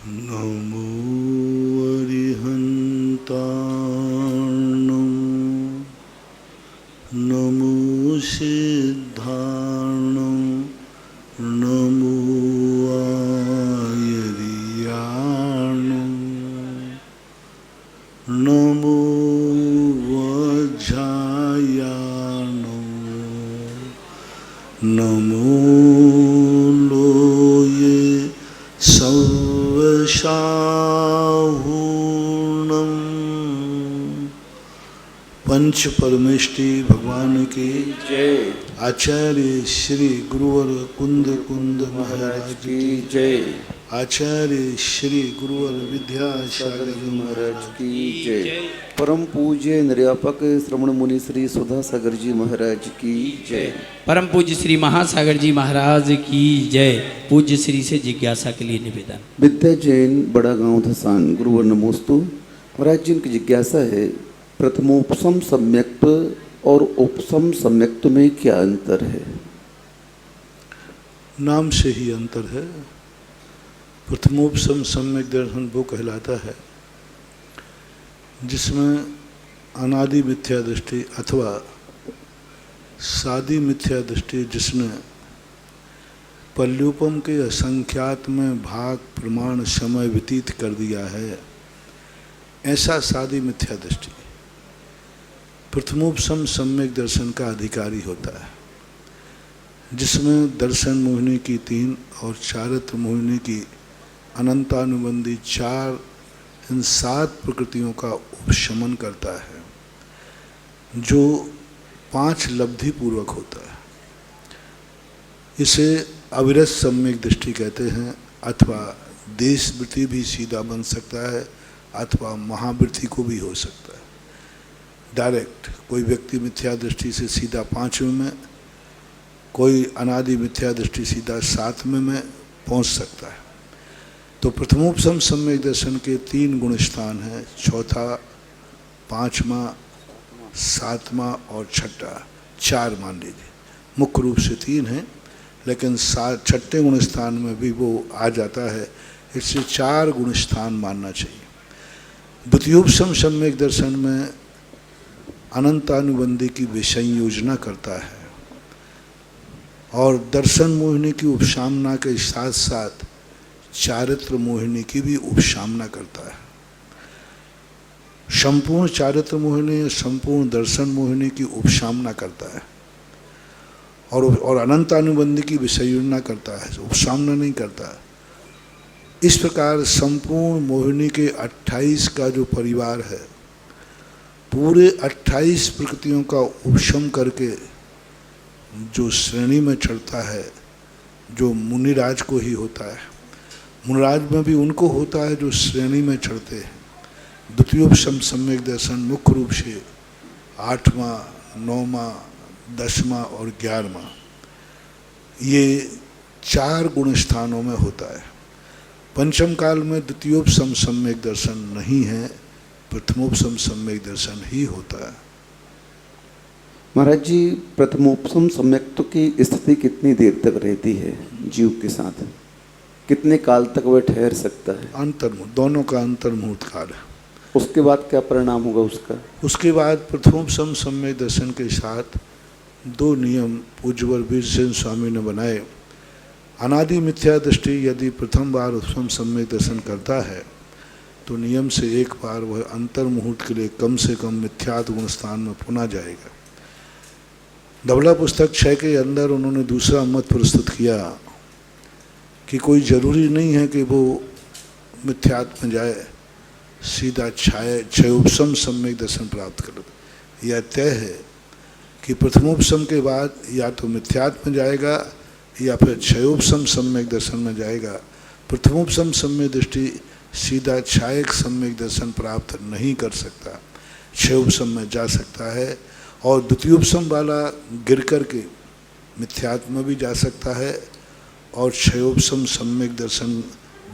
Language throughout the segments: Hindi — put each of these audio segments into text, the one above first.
नमो अरिहन्ताणं नमो सिद्धाणं नमो आयर्याणं नमो वज्रायाणं नमो लोये सर्वशाहूणं। पंच परमेष्टि भगवान की जय। आचार्य श्री गुरुवर कुंद कुंद महाराज की जय। आचार्य श्री गुरुवर विद्यासागर महाराज की जय। परम पूज्य निर्यापक श्रवण मुनि श्री सुधा सागर जी महाराज की जय। परम पूज्य श्री महासागर जी महाराज की जय। पूज्य श्री से जिज्ञासा के लिए निवेदन। विद्या जैन, बड़ा गांव धसान। गुरुवर नमोस्तु। महाराज जी की जिज्ञासा है, प्रथमोपसम सम्यक्त और उपसम सम्यक्त में क्या अंतर है? नाम से ही अंतर है। प्रथमोपसम सम्यक दर्शन वो कहलाता है जिसमें अनादि मिथ्या दृष्टि अथवा सादी मिथ्या दृष्टि, जिसने पल्यूपम के असंख्यात में भाग प्रमाण समय व्यतीत कर दिया है, ऐसा सादी मिथ्या दृष्टि प्रथमोपसम सम्यक दर्शन का अधिकारी होता है, जिसमें दर्शन मोहिनी की 3 और चारित्र मोहिनी की अनंतानुबंधी 4 इन 7 प्रकृतियों का उपशमन करता है, जो 5 लब्धि पूर्वक होता है। इसे अविरत सम्यक दृष्टि कहते हैं, अथवा देश वृत्ति भी सीधा बन सकता है, अथवा महावृत्ति को भी हो सकता है। डायरेक्ट कोई व्यक्ति मिथ्या दृष्टि से सीधा 5वें में, कोई अनादि मिथ्या दृष्टि सीधा 7वें में पहुंच सकता है। तो प्रथमोपसम सम्यक दर्शन के 3 गुण स्थान हैं, चौथा, 5वां, 7वां और 6, 4 मान लीजिए। मुख्य रूप से 3 हैं, लेकिन 6ठे गुण स्थान में भी वो आ जाता है, इससे 4 गुण स्थान मानना चाहिए। द्वितीयोपसम सम्यक दर्शन में अनंतानुबंधी की विषय योजना करता है और दर्शन मोहिनी की उपशामना के साथ साथ चारित्र मोहिनी की भी उपशामना करता है। संपूर्ण चारित्र मोहिनी, संपूर्ण दर्शन मोहिनी की उपशामना करता है और अनंतानुबंधी की विषय योजना करता है, उपशामना नहीं करता। इस प्रकार संपूर्ण मोहिनी के 28 का जो परिवार है, पूरे 28 प्रकृतियों का उपशम करके जो श्रेणी में चढ़ता है, जो मुनिराज को ही होता है, मुनिराज में भी उनको होता है जो श्रेणी में चढ़ते हैं। द्वितीयोपसम सम्यक दर्शन मुख्य रूप से 8वां, 9वां, 10वां और 11वां, ये 4 गुण स्थानों में होता है। पंचम काल में द्वितीयोपसम सम्यक दर्शन नहीं है, प्रथमोपसम सम्यक दर्शन ही होता है। महाराज जी, प्रथमोपसम सम्यक्त्व की स्थिति कितनी देर तक रहती है जीव के साथ? कितने काल तक वह ठहर सकता है? अंतर्मुहूर्त, दोनों का अंतर्मुहूर्त काल है। उसके बाद क्या परिणाम होगा उसका? उसके बाद प्रथमोपसम सम्यक दर्शन के साथ 2 नियम पूज्यवर वीरसेन स्वामी ने बनाए। अनादि मिथ्या दृष्टि यदि प्रथम बार उपसम सम्यक दर्शन करता है तो नियम से एक बार वह अंतर्मुहूर्त के लिए कम से कम मिथ्यात्व गुण स्थान में पुनः जाएगा। धवला पुस्तक 6 के अंदर उन्होंने दूसरा मत प्रस्तुत किया कि कोई ज़रूरी नहीं है कि वो मिथ्यात्व में जाए, सीधा क्षयोपसम सम्यक दर्शन प्राप्त कर। यह तय है कि प्रथमोपसम के बाद या तो मिथ्यात्व में जाएगा या फिर क्षयोपसम सम्यक दर्शन में जाएगा। प्रथमोपसम सम्यक दृष्टि सीधा क्षायक सम्यक दर्शन प्राप्त नहीं कर सकता, क्षयोपसम में जा सकता है। और द्वितीयोपसम वाला गिर कर के मिथ्यात्व में भी जा सकता है और क्षयोपसम सम्यक दर्शन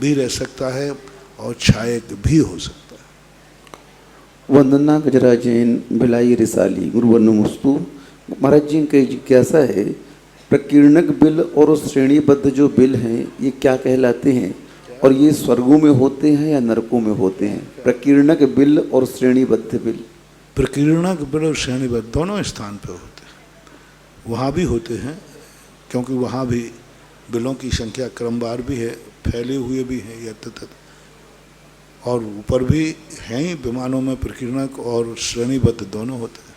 भी रह सकता है और छायक भी हो सकता है। वंदना गजरा जैन भिलाई रिसाली गुरुवर नमोस्तु। महाराज जी की जिज्ञासा है, प्रकीर्णक बिल और श्रेणीबद्ध जो बिल हैं ये क्या कहलाते हैं और ये स्वर्गों में होते हैं या नरकों में होते हैं? प्रकीर्णक बिल और श्रेणीबद्ध बिल। प्रकीर्णक बिल और श्रेणीबद्ध दोनों स्थान पर होते हैं। वहाँ भी होते हैं क्योंकि वहाँ भी बिलों की संख्या क्रमवार भी है, फैले हुए भी हैं यथातथ, और ऊपर भी हैं ही विमानों में प्रकीर्णक और श्रेणीबद्ध दोनों होते हैं।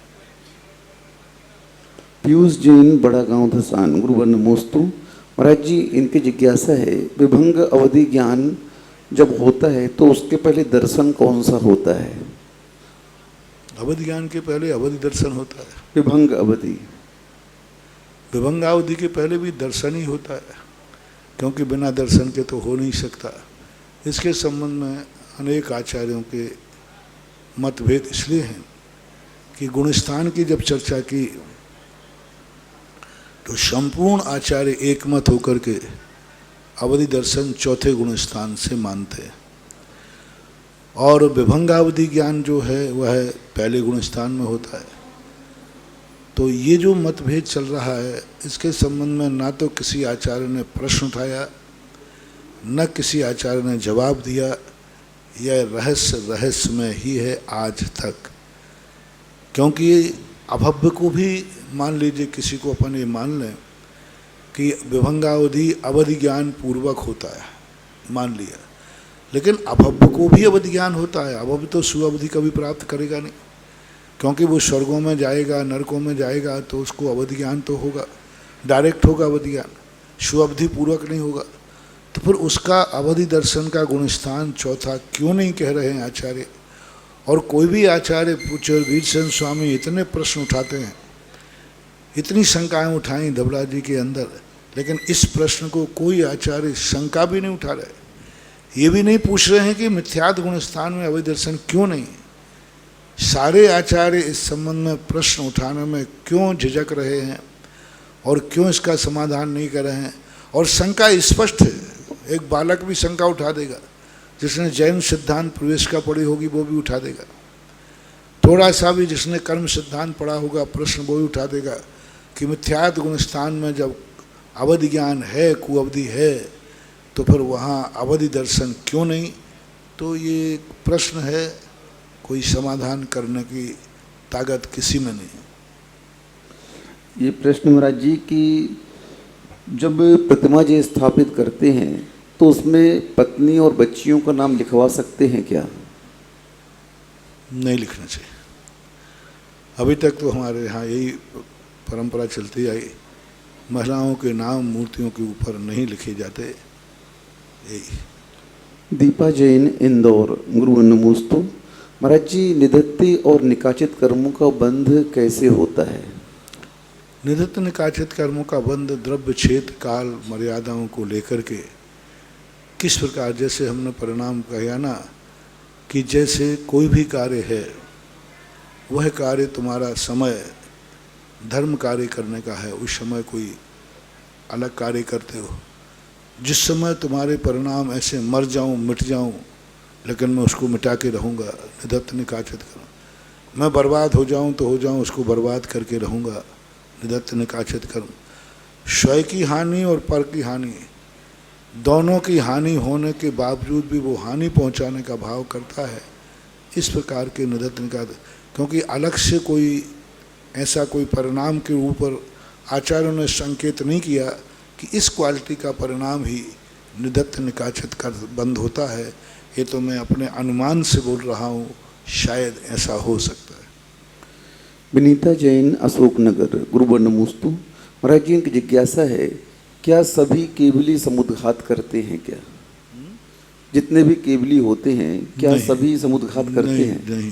पीयूष जैन बड़ा गांव धसान गुरुवर नमोस्तु। महाराज जी, इनकी जिज्ञासा है, विभंग अवधि ज्ञान जब होता है तो उसके पहले दर्शन कौन सा होता है? अवधि ज्ञान के पहले अवधि दर्शन होता है। विभंग अवधि, विभंगावधि के पहले भी दर्शन ही होता है, क्योंकि बिना दर्शन के तो हो नहीं सकता। इसके संबंध में अनेक आचार्यों के मतभेद इसलिए हैं कि गुणस्थान की जब चर्चा की तो संपूर्ण आचार्य एकमत होकर के अवधि दर्शन चौथे गुणस्थान से मानते हैं और विभंगावधि ज्ञान जो है वह पहले गुणस्थान में होता है। तो ये जो मतभेद चल रहा है, इसके संबंध में ना तो किसी आचार्य ने प्रश्न उठाया, न किसी आचार्य ने जवाब दिया। यह रहस्य में ही है आज तक, क्योंकि अभव्य को भी मान लीजिए, किसी को अपन ये मान लें कि विभंगावधि अवधि ज्ञान पूर्वक होता है, मान लिया, लेकिन अभव्य को भी अवधि ज्ञान होता है। अभव्य तो सुअवधि कभी प्राप्त करेगा नहीं, क्योंकि वो स्वर्गों में जाएगा, नरकों में जाएगा, तो उसको अवधि ज्ञान तो होगा, डायरेक्ट होगा अवधि ज्ञान, सुअवधि पूर्वक नहीं होगा। तो फिर उसका अवधि दर्शन का गुणस्थान चौथा क्यों नहीं कह रहे हैं आचार्य? और कोई भी आचार्य पूज्य वीरसेन स्वामी इतने प्रश्न उठाते हैं, इतनी शंकाएं उठाई धवला जी के अंदर, लेकिन इस प्रश्न को कोई आचार्य शंका भी नहीं उठा रहे। ये भी नहीं पूछ रहे हैं कि मिथ्यात्व गुणस्थान में अवधि दर्शन क्यों नहीं। सारे आचार्य इस संबंध में प्रश्न उठाने में क्यों झिझक रहे हैं और क्यों इसका समाधान नहीं कर रहे हैं? और शंका स्पष्ट है, एक बालक भी शंका उठा देगा, जिसने जैन सिद्धांत प्रवेशिका पढ़ी होगी वो भी उठा देगा। थोड़ा सा भी जिसने कर्म सिद्धांत पढ़ा होगा प्रश्न वो भी उठा देगा कि मिथ्यात्व गुण स्थान में जब अवधि ज्ञान है, कुअवधि है, तो फिर वहाँ अवधि दर्शन क्यों नहीं। तो ये एक प्रश्न है, कोई समाधान करने की ताकत किसी में नहीं। ये प्रश्न महाराज जी कि जब प्रतिमा जी स्थापित करते हैं तो उसमें पत्नी और बच्चियों का नाम लिखवा सकते हैं क्या? नहीं लिखना चाहिए। अभी तक तो हमारे यहाँ यही परंपरा चलती आई, महिलाओं के नाम मूर्तियों के ऊपर नहीं लिखे जाते। यही। दीपा जैन, इंदौर। गुरु नमोस्तु। महाराज जी, निधत्ति और निकाचित कर्मों का बंध कैसे होता है? निधत्त निकाचित कर्मों का बंध द्रव्य, क्षेत्र, काल, मर्यादाओं को लेकर के किस प्रकार, जैसे हमने परिणाम कहा ना कि जैसे कोई भी कार्य है, वह कार्य तुम्हारा समय धर्म कार्य करने का है, उस समय कोई अलग कार्य करते हो। जिस समय तुम्हारे परिणाम ऐसे मर जाऊं, मिट जाऊं, लेकिन मैं उसको मिटा के रहूँगा, निधत्त निकाचित कर्म। मैं बर्बाद हो जाऊं तो हो जाऊं, उसको बर्बाद करके रहूँगा, निधत्त निकाचित कर्म। स्वयं की हानि और पर की हानि, दोनों की हानि होने के बावजूद भी वो हानि पहुंचाने का भाव करता है। इस प्रकार के निधत्त निकाचित, क्योंकि अलग से कोई ऐसा कोई परिणाम के ऊपर आचार्यों ने संकेत नहीं किया कि इस क्वालिटी का परिणाम ही निधत्त निकाचित कर बंद होता है। ये तो मैं अपने अनुमान से बोल रहा हूँ, शायद ऐसा हो सकता है। विनीता जैन, अशोकनगर। गुरु नमोस्तु। महाराज जी, इनकी जिज्ञासा है, क्या सभी केवली समुद्घात करते हैं क्या? जितने भी केवली होते हैं क्या नहीं, सभी समुद्घात करते हैं? नहीं,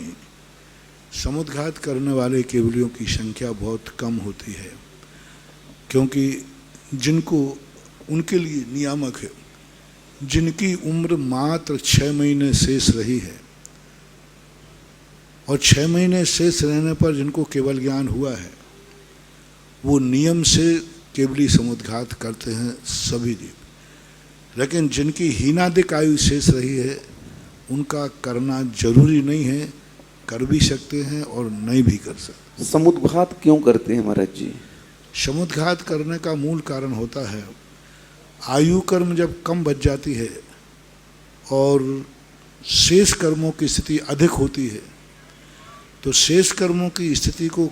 समुद्घात करने वाले केवलियों की संख्या बहुत कम होती है, क्योंकि जिनको उनके लिए नियामक है, जिनकी उम्र मात्र 6 महीने शेष रही है और 6 महीने शेष रहने पर जिनको केवल ज्ञान हुआ है, वो नियम से केवली समुद्घात करते हैं सभी जीव। लेकिन जिनकी हीनादिक आयु शेष रही है, उनका करना जरूरी नहीं है, कर भी सकते हैं और नहीं भी कर सकते। समुद्घात क्यों करते हैं महाराज जी? समुद्घात करने का मूल कारण होता है, आयु कर्म जब कम बच जाती है और शेष कर्मों की स्थिति अधिक होती है, तो शेष कर्मों की स्थिति को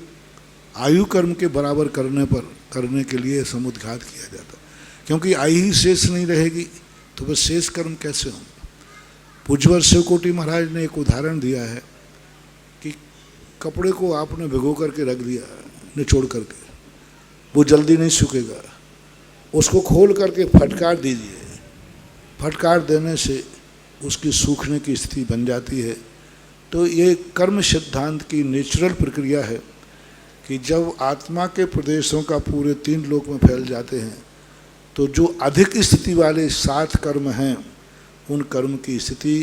आयु कर्म के बराबर करने के लिए समुद्घात किया जाता है। क्योंकि आयु ही शेष नहीं रहेगी तो वह शेष कर्म कैसे होंगे। पूज्यवर शिवकोटि महाराज ने एक उदाहरण दिया है कि कपड़े को आपने भिगो करके रख दिया, निचोड़ करके, वो जल्दी नहीं सूखेगा, उसको खोल करके फटकार दीजिए। फटकार देने से उसकी सूखने की स्थिति बन जाती है। तो ये कर्म सिद्धांत की नेचुरल प्रक्रिया है कि जब आत्मा के प्रदेशों का पूरे 3 लोक में फैल जाते हैं, तो जो अधिक स्थिति वाले 7 कर्म हैं, उन कर्म की स्थिति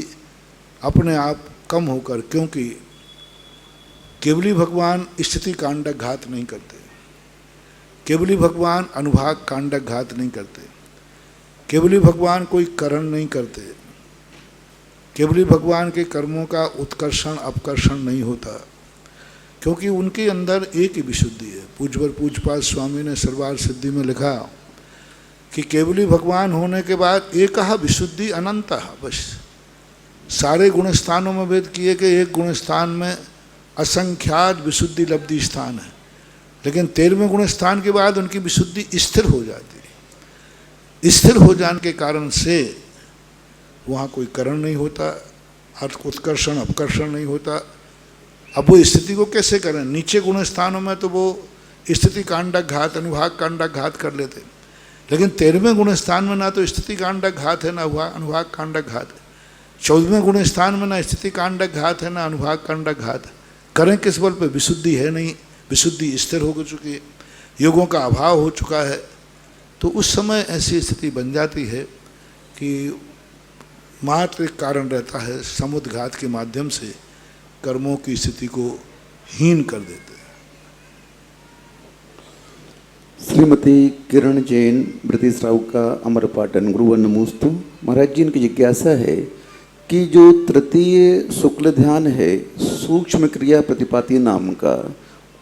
अपने आप कम होकर, क्योंकि केवली भगवान स्थिति कांडक घात नहीं करते, केवली भगवान अनुभाग कांडक घात नहीं करते, केवली भगवान कोई करण नहीं करते, केवली भगवान के कर्मों का उत्कर्षण अपकर्षण नहीं होता, क्योंकि उनके अंदर एक ही विशुद्धि है। पूज्यवर पूज्यपाद स्वामी ने सर्वार सिद्धि में लिखा कि केवली भगवान होने के बाद एक विशुद्धि अनंत, बस सारे गुण स्थानों में भेद किए कि एक गुण स्थान में असंख्यात विशुद्धि लब्धि स्थान है, लेकिन 13वें गुण स्थान के बाद उनकी विशुद्धि स्थिर हो जाती है। स्थिर हो जाने के कारण से वहाँ कोई करण नहीं होता, उत्कर्षण अपकर्षण नहीं होता। अब वो स्थिति को कैसे करें? नीचे गुण स्थानों में तो वो स्थिति कांडक घात अनुभाग कांडक घात कर लेते, लेकिन 13वें गुण स्थान में ना तो स्थिति कांडक घात है ना अनुभाग कांडक घात है। 14वें गुण स्थान में ना स्थिति कांडक घात है ना अनुभाग कांडक घात है। करें किस बल पे? विशुद्धि है नहीं, विशुद्धि स्थिर हो चुकी है, योगों का अभाव हो चुका है। तो उस समय ऐसी स्थिति बन जाती है कि मात्र एक कारण रहता है, समुद्घात के माध्यम से कर्मों की स्थिति को हीन कर देते हैं। श्रीमती किरण जैन ब्रतिश्राव का अमर पाटन गुरुवर नमोस्तु। महाराज जी, इनकी जिज्ञासा है कि जो तृतीय शुक्ल ध्यान है सूक्ष्म क्रिया प्रतिपाती नाम का,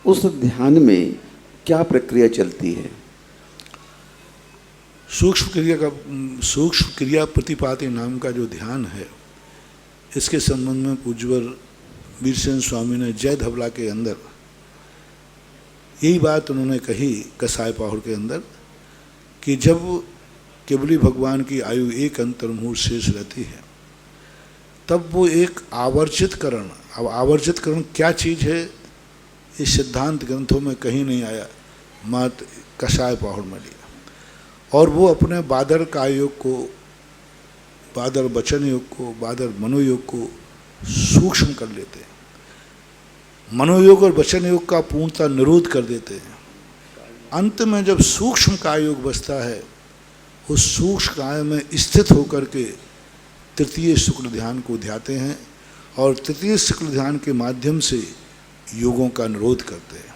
उस ध्यान में क्या प्रक्रिया चलती है? सूक्ष्म क्रिया प्रतिपाती नाम का जो ध्यान है, इसके संबंध में पूज्यवर वीरसेन स्वामी ने जय धवला के अंदर यही बात उन्होंने कही कसाय पाहुड़ के अंदर कि जब केवली भगवान की आयु एक अंतर्मुहूर्त शेष रहती है, तब वो एक आवर्जितकरण, अब आवर्जितकरण क्या चीज़ है, इस सिद्धांत ग्रंथों में कहीं नहीं आया, मात्र कसाय पाहुड़ में लिया। और वो अपने बादर कायोग को, बादर वचन योग को, बादर मनोयोग को सूक्ष्म कर लेते हैं, मनोयोग और वचन योग का पूर्णतः निरोध कर देते हैं। अंत में जब सूक्ष्म काय योग बचता है, उस सूक्ष्म काय में स्थित होकर के तृतीय शुक्ल ध्यान को ध्याते हैं और तृतीय शुक्ल ध्यान के माध्यम से योगों का निरोध करते हैं।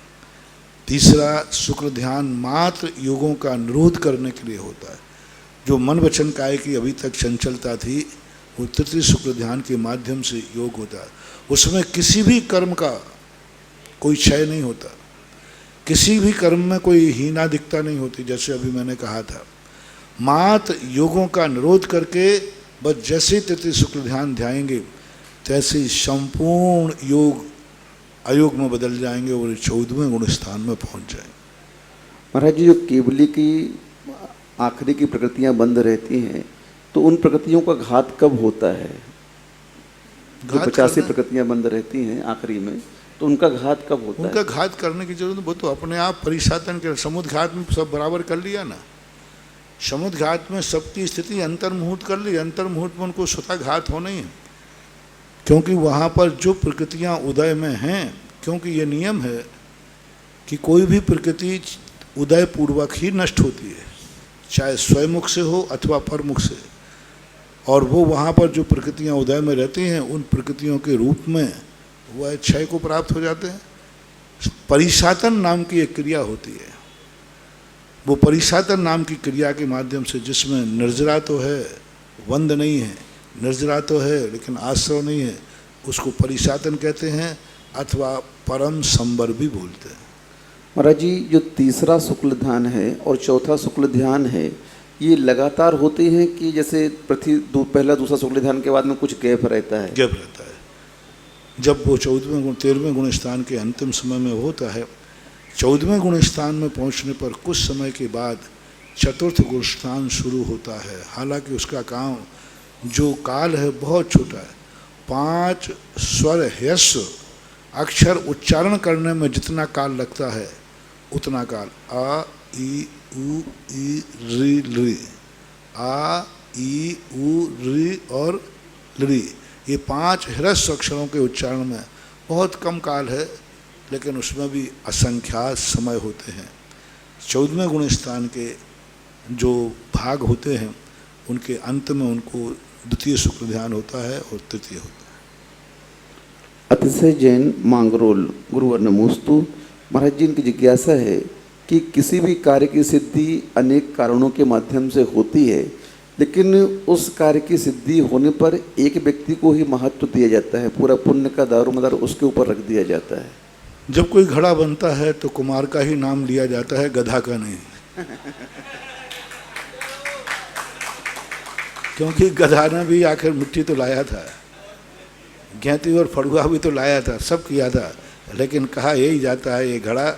तीसरा शुक्ल ध्यान मात्र योगों का निरोध करने के लिए होता है। जो मन वचन काय की अभी तक चंचलता थी, वो तृतीय शुक्ल ध्यान के माध्यम से योग होता है। उसमें किसी भी कर्म का कोई क्षय नहीं होता, किसी भी कर्म में कोई हीनादिकता नहीं होती। जैसे अभी मैंने कहा था, मात्र योगों का निरोध करके बस जैसे तृतीय शुक्ल ध्यान ध्याएंगे, तैसे ही संपूर्ण योग अयोग में बदल जाएंगे और 14वें गुण स्थान में पहुंच जाएंगे। महाराज जी, जो केवली की आखिरी की प्रकृतियां बंद रहती हैं, तो उन प्रकृतियों का घात कब होता है? जो 85 प्रकृतियां बंद रहती हैं आखिरी में, तो उनका घात कब होता है? उनका घात करने की जरूरत, वो तो अपने आप परिसाधन के समुद्र घात में सब बराबर कर लिया ना। समुद्र घात में सबकी स्थिति अंतर्मुहूर्त कर ली, अंतर्मुहूर्त में उनको स्वतः घात होना ही है, क्योंकि वहाँ पर जो प्रकृतियाँ उदय में हैं, क्योंकि ये नियम है कि कोई भी प्रकृति उदय पूर्वक ही नष्ट होती है, चाहे स्वयंमुख से हो अथवा परमुख से। और वो वहाँ पर जो प्रकृतियाँ उदय में रहती हैं, उन प्रकृतियों के रूप में वह क्षय को प्राप्त हो जाते हैं। परिसातन नाम की एक क्रिया होती है, वो परिसातन नाम की क्रिया के माध्यम से, जिसमें निर्जरा तो है, वंद नहीं है, निर्जरा तो है लेकिन आश्रव नहीं है, उसको परिसातन कहते हैं अथवा परम संबर भी बोलते हैं। महाराज जी, जो तीसरा शुक्ल ध्यान है और चौथा शुक्ल ध्यान है, ये लगातार होते हैं कि जैसे पहला दूसरा शुक्ल ध्यान के बाद में कुछ गैप रहता है? गैप रहता है। जब वो 14वें गुण 13वें गुण स्थान के अंतिम समय में होता है, 14वें गुण स्थान में पहुंचने पर कुछ समय के बाद चतुर्थ गुण स्थान शुरू होता है। हालांकि उसका काम जो काल है बहुत छोटा है। 5 स्वर ह्रस्व अक्षर उच्चारण करने में जितना काल लगता है, उतना काल आ ई उ ई री ली, आ ई उ री और ली, ये 5 ह्रस्व अक्षरों के उच्चारण में बहुत कम काल है, लेकिन उसमें भी असंख्यात समय होते हैं। 14वें गुण स्थान के जो भाग होते हैं, उनके अंत में उनको द्वितीय शुक्ल ध्यान होता है और तृतीय होता है। अतिशय जैन मांगरोल गुरुवर नमोस्तु। महाराज जी, इनकी जिज्ञासा है कि किसी भी कार्य की सिद्धि अनेक कारणों के माध्यम से होती है, लेकिन उस कार्य की सिद्धि होने पर एक व्यक्ति को ही महत्व दिया जाता है, पूरा पुण्य का दारोमदार उसके ऊपर रख दिया जाता है। जब कोई घड़ा बनता है तो कुमार का ही नाम लिया जाता है, गधा का नहीं। क्योंकि गधा ने भी आखिर मिट्टी तो लाया था, घेंती और फड़ुआ भी तो लाया था, सब किया था, लेकिन कहा यही जाता है ये घड़ा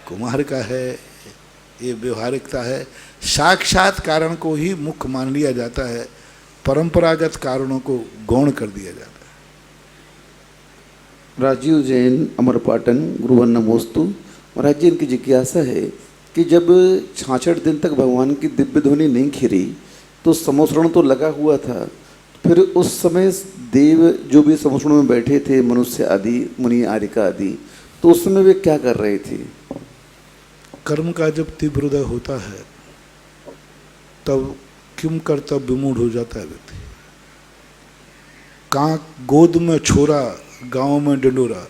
कुमार का है, ये व्यवहारिकता है। साक्षात कारण को ही मुख्य मान लिया जाता है, परंपरागत कारणों को गौण कर दिया जाता है। राजीव जैन अमरपाटन गुरुवर नमोस्तु। महाराज जी, इनकी जिज्ञासा है कि जब 66 दिन तक भगवान की दिव्य ध्वनि नहीं खिरी तो समोसरण तो लगा हुआ था, फिर उस समय देव जो भी समोसरण में बैठे थे, मनुष्य आदि, मुनि आरिका आदि, तो उस समय वे क्या कर रहे थे? कर्म का जब तीव्र उदय होता है, तब किम कर्तव्य विमूढ़ हो जाता है व्यक्ति। कांक गोद में छोरा, गांव में डंडोरा।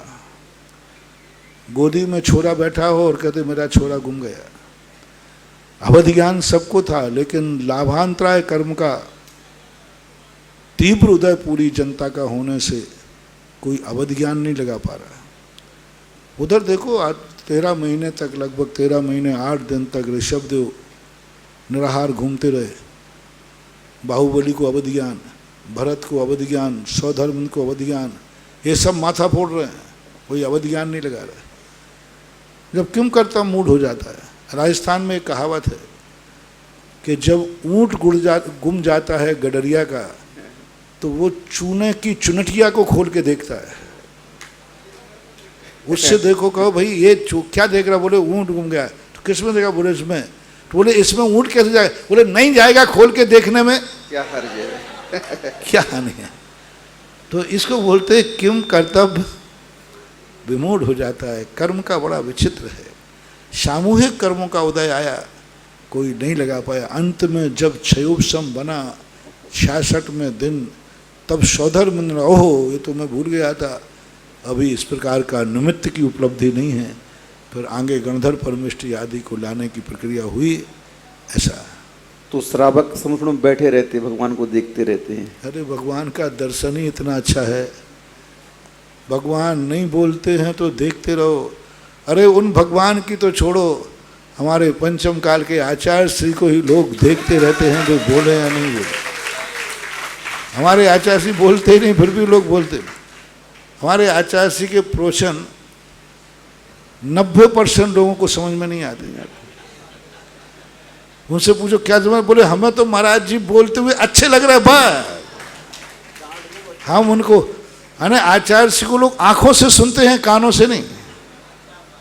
गोदी में छोरा बैठा हो और कहते मेरा छोरा गुम गया। अवधि ज्ञान सबको था, लेकिन लाभांतराय कर्म का तीव्र उदय पूरी जनता का होने से कोई अवधि ज्ञान नहीं लगा पा रहा। उधर देखो, आज 13 महीने तक, लगभग 13 महीने 8 दिन तक ऋषभदेव निराहार घूमते रहे। बाहुबली को अवधि ज्ञान, भरत को अवधि ज्ञान, सौधर्म को अवधि ज्ञान, ये सब माथा फोड़ रहे हैं, कोई अवधि ज्ञान नहीं लगा रहा है। जब किम करता मूड हो जाता है। राजस्थान में एक कहावत है कि जब ऊंट गुम जाता है गडरिया का, तो वो चूने की चुनटिया को खोल के देखता है। उससे देखो, कहो भाई ये क्या देख रहा? बोले ऊंट गुम गया। तो किसमें देखा? बोले इसमें। तो बोले इसमें ऊंट कैसे जाएगा? बोले नहीं जाएगा, खोल के देखने में क्या हर्ज है? क्या हानि है? तो इसको बोलते हैं किम कर्तव्य विमूढ़ हो जाता है। कर्म का बड़ा विचित्र है। सामूहिक कर्मों का उदय आया, कोई नहीं लगा पाया। अंत में जब क्षयोपम बना 66 में दिन, तब सौधर्म ने, ओहो ये तो मैं भूल गया था, अभी इस प्रकार का निमित्त की उपलब्धि नहीं है। फिर आगे गणधर परमिष्टि आदि को लाने की प्रक्रिया हुई। ऐसा तो श्रावक समुद्र में बैठे रहते, भगवान को देखते रहते हैं। अरे भगवान का दर्शन ही इतना अच्छा है। भगवान नहीं बोलते हैं तो देखते रहो। अरे उन भगवान की तो छोड़ो, हमारे पंचम काल के आचार्य श्री को ही लोग देखते रहते हैं, जो बोले या नहीं बोले। हमारे आचार्य श्री बोलते ही नहीं, फिर भी लोग बोलते। हमारे आचार्य श्री के प्रवचन 90% लोगों को समझ में नहीं आते। उनसे पूछो क्या जवाब? बोले हमें तो महाराज जी बोलते हुए अच्छे लग रहे हैं, बस हम उनको, अरे आचार्य श्री को लोग आंखों से सुनते हैं, कानों से नहीं।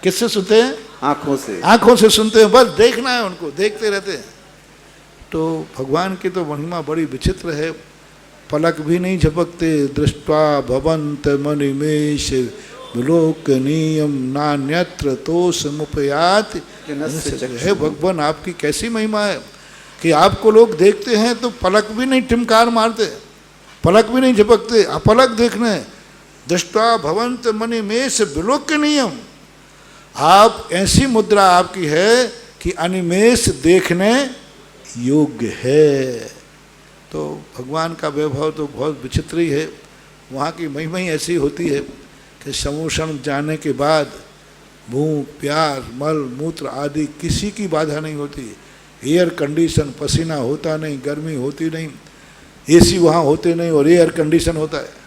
किससे सुनते हैं? आंखों से। आंखों से सुनते हैं, बस देखना है उनको, देखते रहते हैं। तो भगवान की तो महिमा बड़ी विचित्र है। पलक भी नहीं झपकते। दृष्ट्वा भवंत मनिमेश विलोकनीयम नान्यत्र तोषमुपयात। है भगवान, आपकी कैसी महिमा है कि आपको लोग देखते हैं तो पलक भी नहीं टिमकार मारते, पलक भी नहीं झपकते, अपलक देखने। दृष्ट्वा भवंत मनिमेश विलोकनीयम, आप ऐसी मुद्रा आपकी है कि अनिमेष देखने योग्य है। तो भगवान का वैभव तो बहुत विचित्र ही है। वहाँ की महिमा ही ऐसी होती है कि समोषण जाने के बाद भूख, प्यास, मल मूत्र आदि किसी की बाधा नहीं होती। एयर कंडीशन, पसीना होता नहीं, गर्मी होती नहीं, एसी वहाँ होते नहीं और एयर कंडीशन होता है।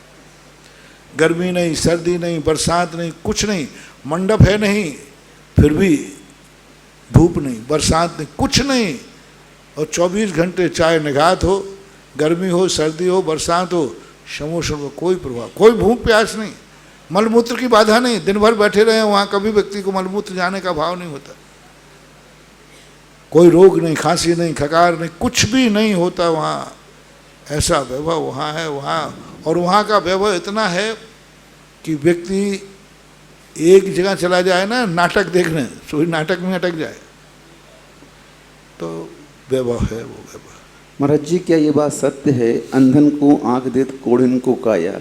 गर्मी नहीं, सर्दी नहीं, बरसात नहीं, कुछ नहीं। मंडप है नहीं, फिर भी धूप नहीं, बरसात नहीं, कुछ नहीं। और 24 घंटे चाहे निघात हो, गर्मी हो, सर्दी हो, बरसात हो, समोषण को कोई प्रभाव, कोई भूख प्यास नहीं, मलमूत्र की बाधा नहीं। दिन भर बैठे रहे वहाँ, कभी व्यक्ति को मलमूत्र जाने का भाव नहीं होता। कोई रोग नहीं, खांसी नहीं, खकार नहीं, कुछ भी नहीं होता वहाँ। ऐसा वैभव वहाँ है। वहाँ और वहाँ का वैभव इतना है कि व्यक्ति एक जगह चला जाए ना नाटक देखने, तो नाटक में अटक जाए। तो वैभव है वो वैभव। महाराज जी, क्या ये बात सत्य है, अंधन को आंख देत कोढ़िन को काया?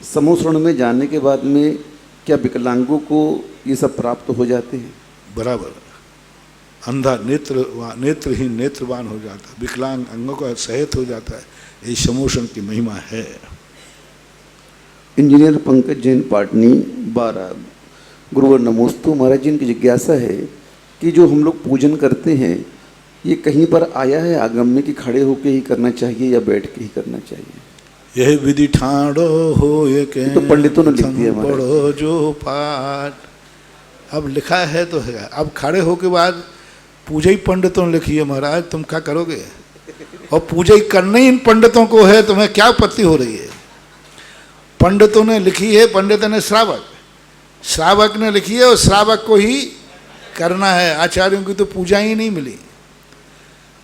समोषण में जाने के बाद में क्या विकलांगों को ये सब प्राप्त हो जाते हैं? बराबर। अंधा नेत्रहीन नेत्रवान हो जाता है, विकलांग अंगों का सहित हो जाता है। ये समोषण की महिमा है। इंजीनियर पंकज जैन पाटनी 12 गुरुवर नमोस्तु। महाराज जी, इनकी जिज्ञासा है कि जो हम लोग पूजन करते हैं, ये कहीं पर आया है आगम में कि खड़े होके ही करना चाहिए या बैठ के ही करना चाहिए? यह विधि ठाड़ो हो ये तो पंडितों ने लिख दिया पढ़ो जो पाठ। अब लिखा है तो है। अब खड़े हो के बाद पूजा ही पंडितों ने लिखी है। महाराज तुम क्या करोगे? और पूजा ही करना ही इन पंडितों को है, तुम्हें क्या आपत्ति हो रही है? पंडितों ने लिखी है, पंडित ने श्रावक ने लिखी है और श्रावक को ही करना है। आचार्यों की तो पूजा ही नहीं मिली,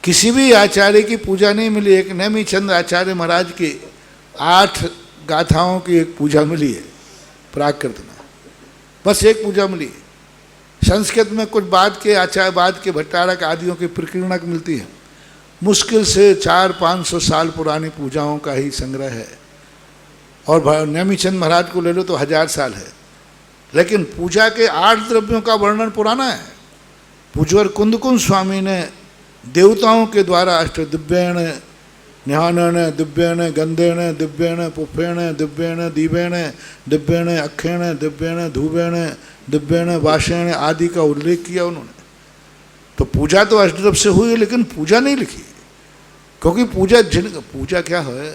किसी भी आचार्य की पूजा नहीं मिली। एक नेमी चंद आचार्य महाराज की 8 गाथाओं की एक पूजा मिली है प्राकृत में, बस एक पूजा मिली। संस्कृत में कुछ बाद के आचार्य, बाद के भट्टारक आदियों की प्रकीर्णक मिलती है। मुश्किल से 400-500 साल पुरानी पूजाओं का ही संग्रह है। और नेमीचंद महाराज को ले लो तो 1000 साल है। लेकिन पूजा के 8 द्रव्यों का वर्णन पुराना है। पूज्यवर कुंदकुंज स्वामी ने देवताओं के द्वारा अष्टदिव्येण निहानेन दिव्येण गंधेन दिव्येण पुष्पेण दिव्येण दीपेण दिव्येण अक्षेण दिव्येण धूपेण दिव्येण वासेण आदि का उल्लेख किया उन्होंने। तो पूजा तो अष्टद्रव्य से हुई, लेकिन पूजा नहीं लिखी, क्योंकि पूजा क्या है,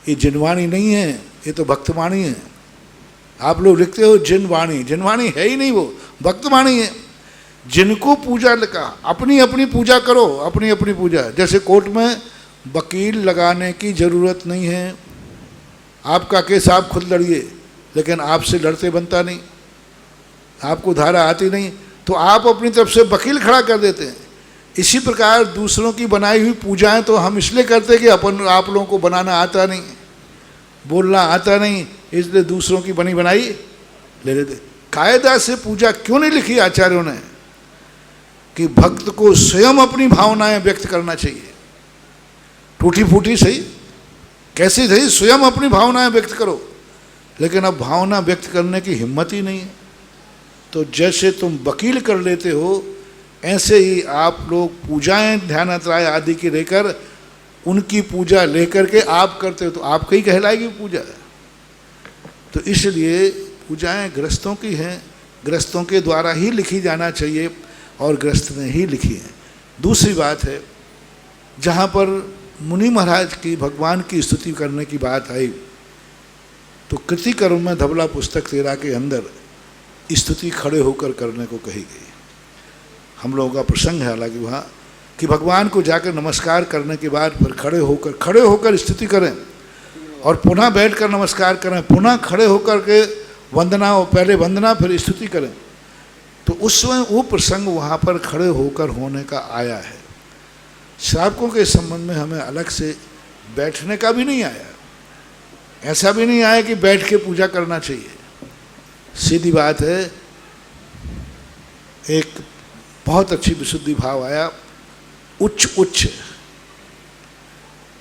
ये जिनवाणी नहीं है, ये तो भक्तवाणी है। आप लोग लिखते हो जिनवाणी, जिनवाणी है ही नहीं, वो भक्तवाणी है। जिनको पूजा लिखा, अपनी अपनी पूजा करो, अपनी अपनी पूजा। जैसे कोर्ट में वकील लगाने की ज़रूरत नहीं है, आपका केस आप खुद लड़िए, लेकिन आपसे लड़ते बनता नहीं, आपको धारा आती नहीं, तो आप अपनी तरफ से वकील खड़ा कर देते हैं। इसी प्रकार दूसरों की बनाई हुई पूजाएं तो हम इसलिए करते कि आप लोगों को बनाना आता नहीं, बोलना आता नहीं, इसलिए दूसरों की बनी बनाई ले लेते। कायदा से पूजा क्यों नहीं लिखी आचार्यों ने कि भक्त को स्वयं अपनी भावनाएं व्यक्त करना चाहिए। टूटी फूटी सही, कैसी सही, स्वयं अपनी भावनाएं व्यक्त करो। लेकिन अब भावना व्यक्त करने की हिम्मत ही नहीं है। तो जैसे तुम वकील कर लेते हो, ऐसे ही आप लोग पूजाएं ध्यानत्राय आदि की लेकर, उनकी पूजा लेकर के आप करते हो, तो आपकी ही कहलाएगी पूजा। तो इसलिए पूजाएं गृहस्थों की हैं, गृहस्थों के द्वारा ही लिखी जाना चाहिए, और गृहस्थ ने ही लिखी है। दूसरी बात है, जहाँ पर मुनि महाराज की भगवान की स्तुति करने की बात आई, तो कृति कर्म में धबला पुस्तक 13 के अंदर स्तुति खड़े होकर करने को कही गई। हम लोगों का प्रसंग है हालांकि वहाँ, कि भगवान को जाकर नमस्कार करने के बाद फिर खड़े होकर स्तुति करें, और पुनः बैठकर नमस्कार करें, पुनः खड़े होकर के वंदना, और पहले वंदना फिर स्तुति करें। तो उस समय वो प्रसंग वहाँ पर खड़े होकर होने का आया है। श्रावकों के संबंध में हमें अलग से बैठने का भी नहीं आया, ऐसा भी नहीं आया कि बैठ के पूजा करना चाहिए। सीधी बात है, एक बहुत अच्छी विशुद्धि भाव आया, उच्च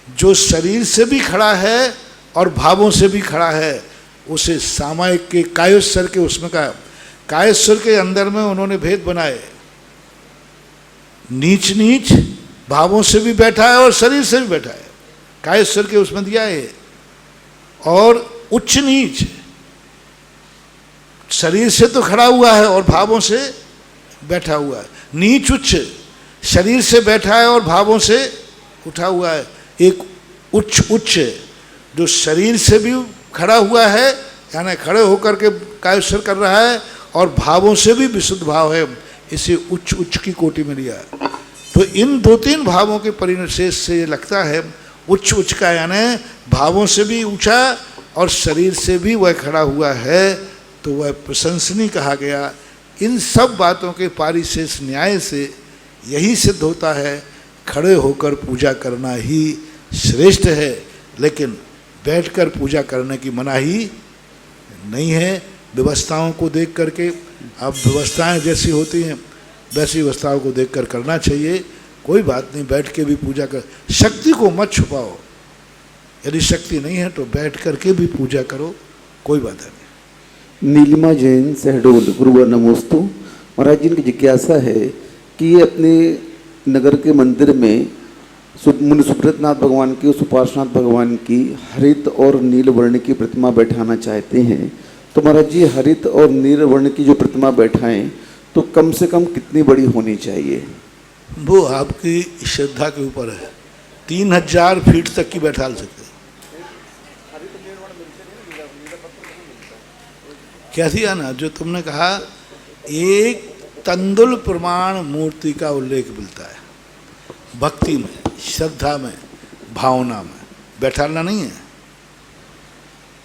जो शरीर से भी खड़ा है और भावों से भी खड़ा है, उसे सामायिक के कायोस्वर के उसमें का कायोस्वर के अंदर में उन्होंने भेद बनाए। नीच भावों से भी बैठा है और शरीर से भी बैठा है, कायोस्वर के उसमें दिया है। और उच्च नीच, शरीर से तो खड़ा हुआ है और भावों से बैठा हुआ है। नीच उच्च, शरीर से बैठा है और भावों से उठा हुआ है। एक उच्च जो शरीर से भी खड़ा हुआ है, यानी खड़े होकर के कायोस्वर कर रहा है, और भावों से भी विशुद्ध भाव है, इसे उच्च की कोटि में लिया। तो इन 2-3 भावों के परिनिर्देश से ये लगता है उच्च का, यानी भावों से भी ऊंचा और शरीर से भी वह खड़ा हुआ है, तो वह प्रशंसनीय कहा गया। इन सब बातों के पारिशेष न्याय से यही सिद्ध होता है, खड़े होकर पूजा करना ही श्रेष्ठ है, लेकिन बैठकर पूजा करने की मनाही नहीं है। व्यवस्थाओं को देख करके, अब व्यवस्थाएं जैसी होती हैं वैसी व्यवस्थाओं को देखकर करना चाहिए, कोई बात नहीं, बैठ के भी पूजा कर। शक्ति को मत छुपाओ, यदि शक्ति नहीं है तो बैठ करके भी पूजा करो, कोई बात नहीं। नीलिमा जैन शहडोल, गुरुवर नमोस्तु। महाराज जी की जिज्ञासा है कि ये अपने नगर के मंदिर में मुनि सुब्रतनाथ भगवान की और सुपार्श्वनाथ भगवान की हरित और नील वर्ण की प्रतिमा बैठाना चाहते हैं, तो महाराज जी हरित और नील वर्ण की जो प्रतिमा बैठाएं तो कम से कम कितनी बड़ी होनी चाहिए? वो आपकी श्रद्धा के ऊपर है, 3000 फीट तक की बैठा सकते हैं। क्या दिया ना, जो तुमने कहा, एक तंदुल प्रमाण मूर्ति का उल्लेख मिलता है भक्ति में, श्रद्धा में, भावना में, बैठाना नहीं है।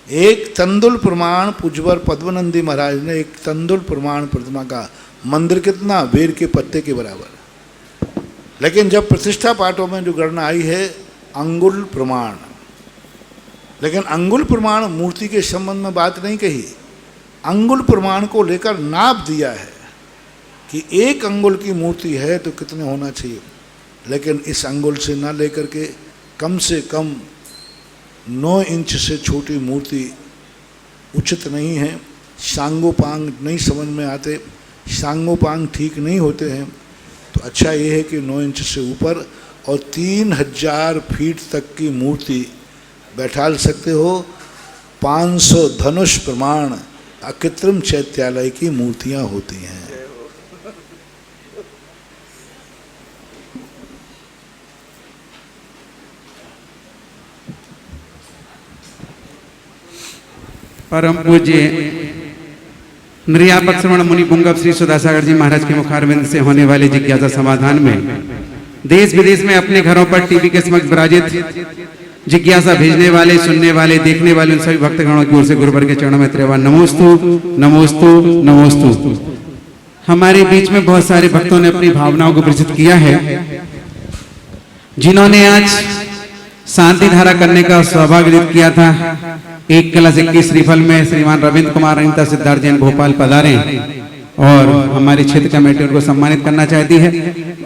एक तंदुल प्रमाण, पूज्यवर पद्मनंदी महाराज ने एक तंदुल प्रमाण प्रतिमा का मंदिर कितना, बेर के पत्ते के बराबर। लेकिन जब प्रतिष्ठा पाठों में जो गणना आई है अंगुल प्रमाण, लेकिन अंगुल प्रमाण मूर्ति के संबंध में बात नहीं कही, अंगुल प्रमाण को लेकर नाप दिया है कि 1 अंगुल की मूर्ति है तो कितने होना चाहिए। लेकिन इस अंगुल से ना लेकर के कम से कम 9 इंच से छोटी मूर्ति उचित नहीं है। सांगोपांग नहीं समझ में आते, सांगोपांग ठीक नहीं होते हैं, तो अच्छा ये है कि 9 इंच से ऊपर और 3000 फीट तक की मूर्ति बैठाल सकते हो। 500 धनुष प्रमाण अकृत्रिम चैत्यालय की मूर्तियां होती हैं। परम पूज्य निर्यापक श्रवण मुनि पुंगव श्री सुधासागर जी महाराज के मुखारविंद से होने वाले जिज्ञासा समाधान में देश विदेश में अपने घरों पर टीवी के समक्ष विराजित जिज्ञासा भेजने वाले, सुनने वाले, देखने वाले उन सभी भक्तगणों की ओर से गुरुवर के चरणों में त्रिवार नमोस्तु नमोस्तु नमोस्तु। हमारे बीच में बहुत सारे भक्तों ने अपनी भावनाओं को प्रकट किया है, जिन्होंने आज शांति धारा करने का सौभाग्य किया था। 1 कलश 21 श्रीफल में श्रीमान रविंद्र कुमार अनिता सिद्धार्थ जैन भोपाल पधारे और हमारी क्षेत्र कमेटी उनको सम्मानित करना चाहती है।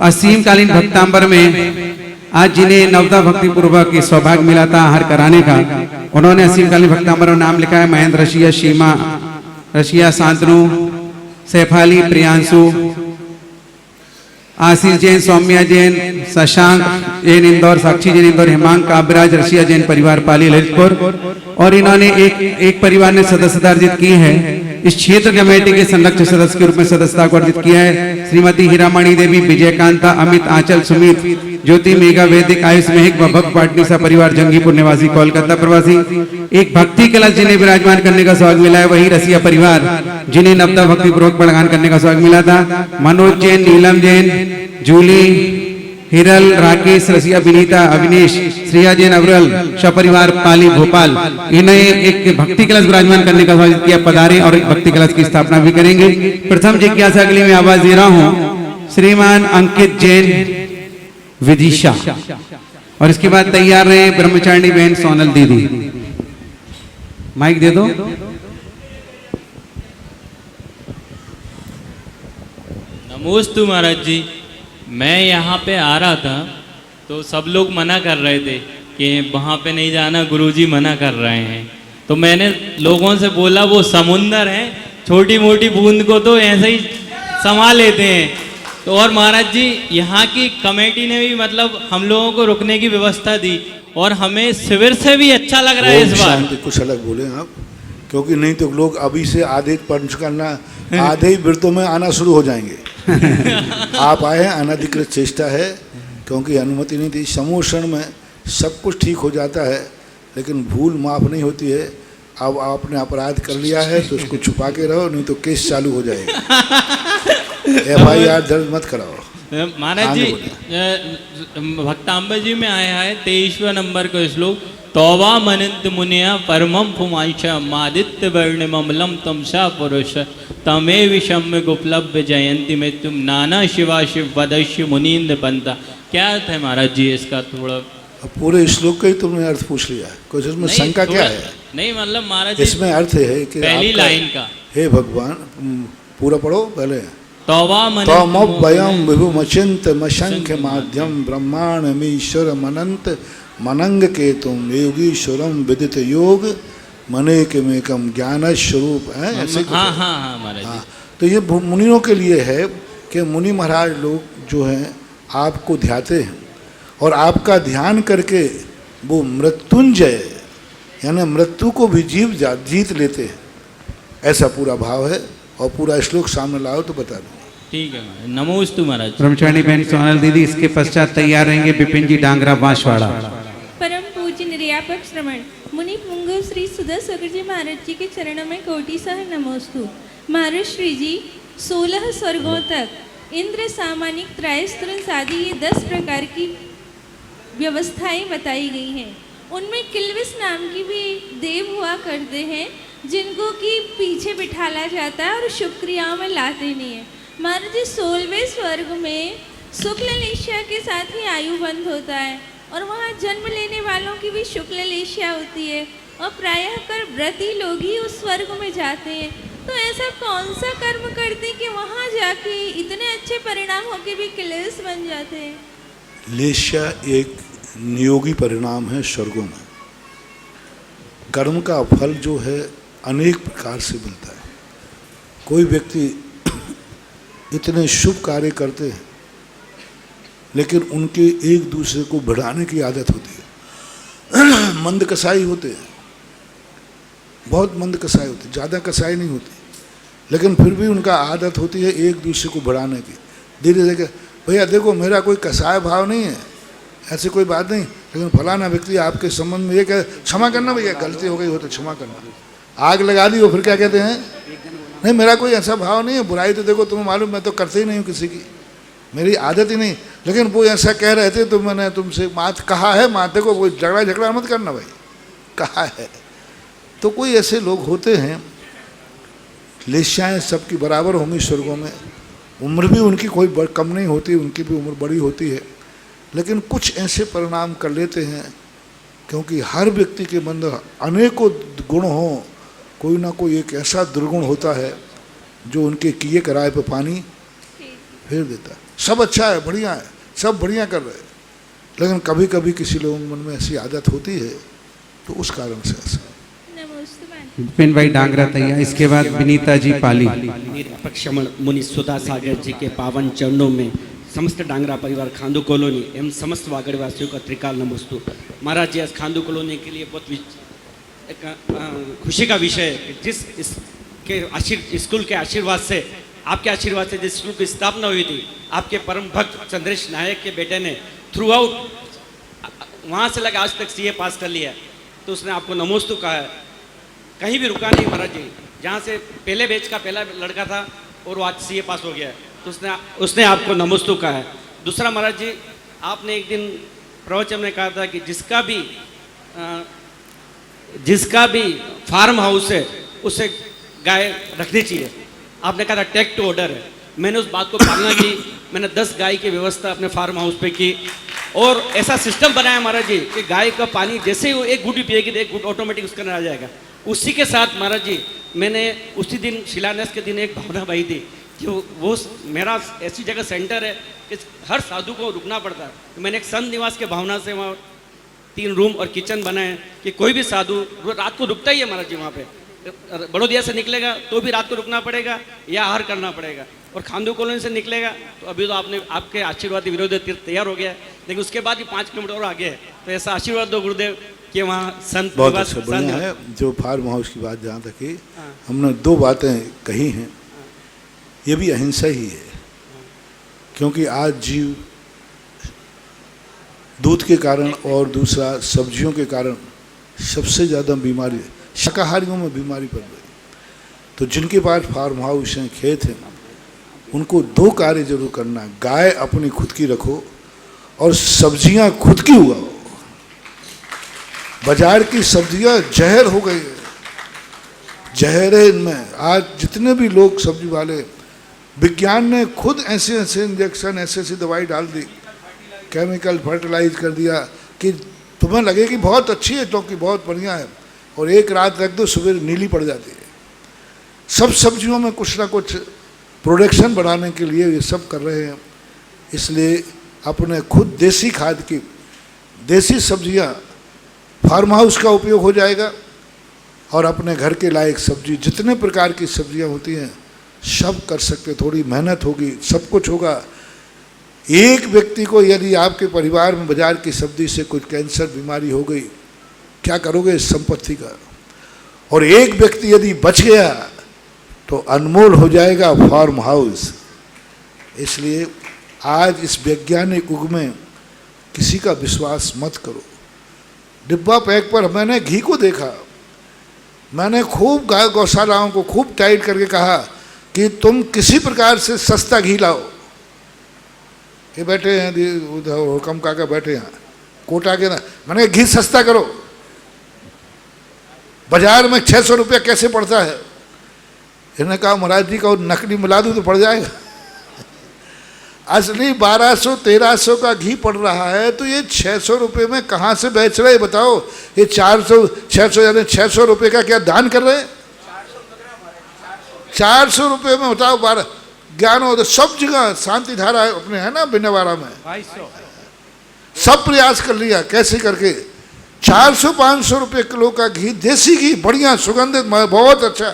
असीम कालीन भक्तांबर में आज जिन्हें नवदा भक्ति पूर्वक सौभाग्य मिला था आहार कराने का, उन्होंने असीम कालीन भक्तांबर में नाम लिखा है महेंद्र रशिया, सीमा रशिया, शांतनु, सैफाली, प्रियांशु, आशीष जैन, सौम्या जैन, शशांक जैन इंदौर, साक्षी जैन इंदौर, हेमांग, काबराज रशिया जैन परिवार पाली ललितपुर। और इन्होंने एक परिवार ने सदस्यता अर्जित की है, इस क्षेत्र कमेटी के संरक्षक सदस्य के रूप में सदस्यता को अर्जित किया है श्रीमती हीरामणि देवी, विजयकांता, अमित, आंचल, सुमित, ज्योति, मेघा, वैदिक, आयुष, महक, भक्त पाटनीसा परिवार जंगीपुर निवासी कोलकाता प्रवासी। एक भक्ति कलश जिन्हें विराजमान करने का सौभाग्य मिला है वही रसिया परिवार, जिन्हें नवदा भक्ति पूर्वक बड़गान करने का सौभाग्य मिला था। मनोज जैन, नीलम जैन, जूली, हिरल, राकेश, रसिया, विनीता, अविनेश, श्रेया जैन, अवरल, सपरिवार पाली भोपाल, इन्हें एक भक्ति कलश विराजमान करने का स्वागत किया, पधारे और एक भक्ति कलश की स्थापना भी करेंगे। प्रथम जिज्ञासा के लिए मैं आवाज दे रहा हूँ श्रीमान अंकित जैन विदिशा, और इसके बाद तैयार रहे ब्रह्मचारिणी बहन सोनल दीदी। माइक दे दो। नमोस्तु महाराज जी। मैं यहाँ पे आ रहा था तो सब लोग मना कर रहे थे कि वहाँ पे नहीं जाना, गुरुजी मना कर रहे हैं। तो मैंने लोगों से बोला वो समुंदर है, छोटी मोटी बूंद को तो ऐसे ही संभाल लेते हैं। तो और महाराज जी यहाँ की कमेटी ने भी मतलब हम लोगों को रुकने की व्यवस्था दी और हमें शिविर से भी अच्छा लग रहा है इस बार। कुछ अलग बोले आप, क्योंकि नहीं तो लोग अभी से आधे पंच करना, आधे ही व्रतों में आना शुरू हो जाएंगे। आप आए हैं, अनधिकृत चेष्टा है, क्योंकि अनुमति नहीं थी। समोषण में सब कुछ ठीक हो जाता है लेकिन भूल माफ नहीं होती है। अब आपने अपराध कर लिया है तो उसको छुपा के रहो, नहीं तो केस चालू हो जाएगा। FIR दर्ज मत कराओ। महाराज जी भक्तांबर जी में आया है 23वें नंबर का श्लोक, तौबा मनंत मुनिया परमम पुमांशा मादित्य वर्णमलम तमसा पुरुष तमे विषम गुपलब्ध जयंती में तुम नाना शिवा शिव वदश्य मुनीन्द्र बनता। क्या अर्थ है महाराज जी इसका? थोड़ा पूरे श्लोक का ही तुमने अर्थ पूछ लिया, कुछ इसमें शंका क्या है? नहीं मतलब महाराज जी इसमें अर्थ है कि पहली लाइन का, हे भगवान, पूरा पढ़ो पहले। तौबा विभुमचिंत मशंख माध्यम ब्रह्मांडमीश्वर मनंत मनंग के तुम योगीश्वरम विदित योग मने के मेकम ज्ञान स्वरूप है ऐसे। हाँ हाँ हाँ महाराज जी। तो ये मुनियों के लिए है कि मुनि महाराज लोग जो हैं आपको ध्याते हैं और आपका ध्यान करके वो मृत्युंजय यानी मृत्यु को भी जीत लेते हैं, ऐसा पूरा भाव है। और पूरा श्लोक सामने लाओ तो बता दो। ठीक है, नमोस्तु महाराज। ब्रह्मचारिणी बहन सोनल दीदी, इसके पश्चात तैयार रहेंगे विपिन जी डांगरा बांसवाड़ा। परम पूज्य निर्यापक श्रवण मुनि पुंगव श्री सुधासागर जी महाराज जी के चरणों में कोटि सह नमोस्तु। महाराज श्री जी 16 स्वर्गों तक इंद्र सामानिक त्रयस्त्र आदि ये 10 प्रकार की व्यवस्थाएं बताई गई हैं। उनमें किल्विस नाम की भी देव हुआ करते हैं जिनको कि पीछे बिठाला जाता है और शुभ क्रियाओं में लाते नहीं है। महाराज जी 16वें स्वर्ग में शुक्ल लेशिया के साथ ही आयु बंद होता है और वहाँ जन्म लेने वालों की भी शुक्ल लेशिया होती है और प्रायः कर व्रती लोग ही उस स्वर्ग में जाते हैं। तो ऐसा कौन सा कर्म करते कि वहाँ जाके इतने अच्छे परिणाम होके भी क्लेश बन जाते हैं? लेशिया एक नियोगी परिणाम है स्वर्गों में। कर्म का फल जो है अनेक प्रकार से मिलता है। कोई व्यक्ति इतने शुभ कार्य करते हैं लेकिन उनके एक दूसरे को बढ़ाने की आदत होती है। मंद कसाई होते हैं, बहुत मंद कसाई होते हैं, ज़्यादा कसाई नहीं होती, लेकिन फिर भी उनका आदत होती है एक दूसरे को बढ़ाने की। धीरे धीरे भैया देखो मेरा कोई कसाय भाव नहीं है, ऐसी कोई बात नहीं, लेकिन फलाना व्यक्ति आपके संबंध में ये कह क्षमा करना भैया, गलती हो गई हो तो क्षमा करना। आग लगा दी हो फिर क्या कहते हैं, नहीं मेरा कोई ऐसा भाव नहीं है, बुराई तो देखो तुम्हें मालूम मैं तो करते ही नहीं हूँ किसी की, मेरी आदत ही नहीं, लेकिन वो ऐसा कह रहे थे तो मैंने तुमसे बात कहा है, माते को कोई झगड़ा मत करना भाई, कहा है। तो कोई ऐसे लोग होते हैं, लेश्याएँ सबकी बराबर होंगी स्वर्गों में, उम्र भी उनकी कोई कम नहीं होती, उनकी भी उम्र बड़ी होती है, लेकिन कुछ ऐसे परिणाम कर लेते हैं क्योंकि हर व्यक्ति के अंदर अनेकों गुण हों, कोई ना कोई एक ऐसा दुर्गुण होता है जो उनके किए कराए पे पानी फेर देता है। सब अच्छा है, बढ़िया है, सब बढ़िया कर रहे हैं, लेकिन कभी कभी किसी लोगों के मन में ऐसी आदत होती है तो उस कारण से ऐसा। विपिन भाई डांगरा तैया, इसके बाद विनीता जी पाली। निरपक्षमण मुनि सुधा सागर जी के पावन चरणों में समस्त डांगरा परिवार खांदू कॉलोनी एवं समस्त वागड़वासियों का त्रिकाल नमस्तु। महाराज जी आज खांदू कॉलोनी के लिए बहुत एक खुशी का विषय है कि जिस स्कूल के आशीर्वाद से, आपके आशीर्वाद से जिस स्कूल की स्थापना हुई थी, आपके परम भक्त चंद्रेश नायक के बेटे ने थ्रू आउट वहाँ से लगा आज तक सीए पास कर लिया, तो उसने आपको नमोस्तु कहा है, कहीं भी रुका नहीं महाराज जी। जहाँ से पहले बैच का पहला लड़का था और वो आज सीए पास हो गया, तो उसने आपको नमोस्तु कहा है। दूसरा महाराज जी, आपने एक दिन प्रवचन में कहा था कि जिसका भी फार्म हाउस है उसे गाय रखनी चाहिए। आपने कहा था टेक टू ऑर्डर है, मैंने उस बात को पालना की, मैंने 10 गाय की व्यवस्था अपने फार्म हाउस पे की और ऐसा सिस्टम बनाया महाराज जी कि गाय का पानी जैसे ही वो एक गुड भी पिएगी तो एक गुड ऑटोमेटिक उसके अंदर आ जाएगा। उसी के साथ महाराज जी मैंने उसी दिन शिलान्यास के दिन एक भावना भाई थी कि वो मेरा ऐसी जगह सेंटर है कि हर साधु को रुकना पड़ता है, तो मैंने एक संत निवास के भावना से वहाँ 3 रूम और किचन बनाए कि कोई भी साधु रात को रुकता ही है महाराज जी। वहाँ पे बड़ौदिया से निकलेगा तो भी रात को रुकना पड़ेगा या आहार करना पड़ेगा, और खांदू कॉलोनी से निकलेगा तो अभी तो आपके आशीर्वाद विरोध तीर्थ तैयार हो गया है, लेकिन उसके बाद भी 5 किलोमीटर और आगे है, तो ऐसा आशीर्वाद दो गुरुदेव कि वहाँ संत बहुत अच्छा बढ़िया है। जो फार्म हाउस की बात जहाँ तक है, हमने 2 बातें कही हैं, ये भी अहिंसा ही है, क्योंकि आज जीव दूध के कारण और दूसरा सब्जियों के कारण सबसे ज़्यादा बीमारी, शाकाहारियों में बीमारी पड़ रही। तो जिनके पास फार्म हाउस हैं, खेत हैं, उनको 2 कार्य जरूर करना है, गाय अपनी खुद की रखो और सब्जियां खुद की उगाओ। बाजार की सब्जियां जहर हो गई है, जहर है इनमें। आज जितने भी लोग सब्जी वाले, विज्ञान ने खुद ऐसे ऐसे इंजेक्शन, ऐसे ऐसी दवाई डाल दी, केमिकल फर्टिलाइज कर दिया कि तुम्हें लगे कि बहुत अच्छी है, क्योंकि बहुत बढ़िया है, और एक रात रख दो सुबह नीली पड़ जाती है। सब सब्जियों में कुछ ना कुछ प्रोडक्शन बढ़ाने के लिए ये सब कर रहे हैं। इसलिए अपने खुद देसी खाद की देसी सब्जियां, फार्म हाउस का उपयोग हो जाएगा, और अपने घर के लायक सब्जी, जितने प्रकार की सब्जियां होती हैं सब कर सकते। थोड़ी मेहनत होगी, सब कुछ होगा। एक व्यक्ति को यदि आपके परिवार में बाजार की सब्जी से कुछ कैंसर बीमारी हो गई, क्या करोगे इस संपत्ति का? और एक व्यक्ति यदि बच गया तो अनमोल हो जाएगा फार्म हाउस। इसलिए आज इस वैज्ञानिक युग में किसी का विश्वास मत करो। डिब्बा पैक पर मैंने घी को देखा, मैंने खूब गौशालाओं को खूब टाइट करके कहा कि तुम किसी प्रकार से सस्ता घी लाओ। ये बैठे हैं उधर हुकम काका बैठे हैं कोटा के ना, मैंने घी सस्ता करो। बाजार में 600 रुपया कैसे पड़ता है? इन्होंने कहा महाराज जी का नकली मिला दूँ तो पड़ जाएगा। असली 1200-1300 का घी पड़ रहा है, तो ये 600 रुपये में कहाँ से बेच रहे बताओ? ये 400-600 यानी 600 रुपये का क्या दान कर रहे हैं? 400 रुपये में बताओ 12 ज्ञान हो तो सब जगह शांति धारा है अपने, है ना बिनावाड़ा में 2200 सब प्रयास कर लिया कैसे करके 400-500 रुपये किलो का घी, देसी घी, बढ़िया सुगंधित बहुत अच्छा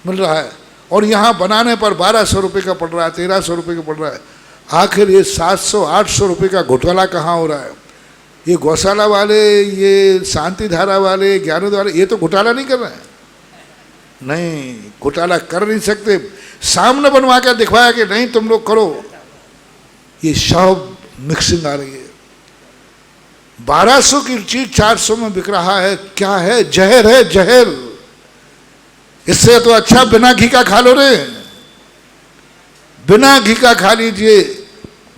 मिल रहा है। और यहाँ बनाने पर 1200 रुपये का पड़ रहा है, 1300 रुपये का पड़ रहा है। आखिर ये 700-800 रुपये का घोटाला कहाँ हो रहा है? ये गौशाला वाले, ये शांति धारा वाले, ज्ञानोदय वाले, ये तो घोटाला नहीं कर रहे हैं। नहीं, घोटाला कर नहीं सकते। सामने बनवा कर दिखवाया कि नहीं तुम लोग करो, ये सब मिक्सिंग आ रही है। 1200 की चीज 400 में बिक रहा है। क्या है? जहर है, जहर। इससे तो अच्छा बिना घी का खा लो रे, बिना घी का खा लीजिए,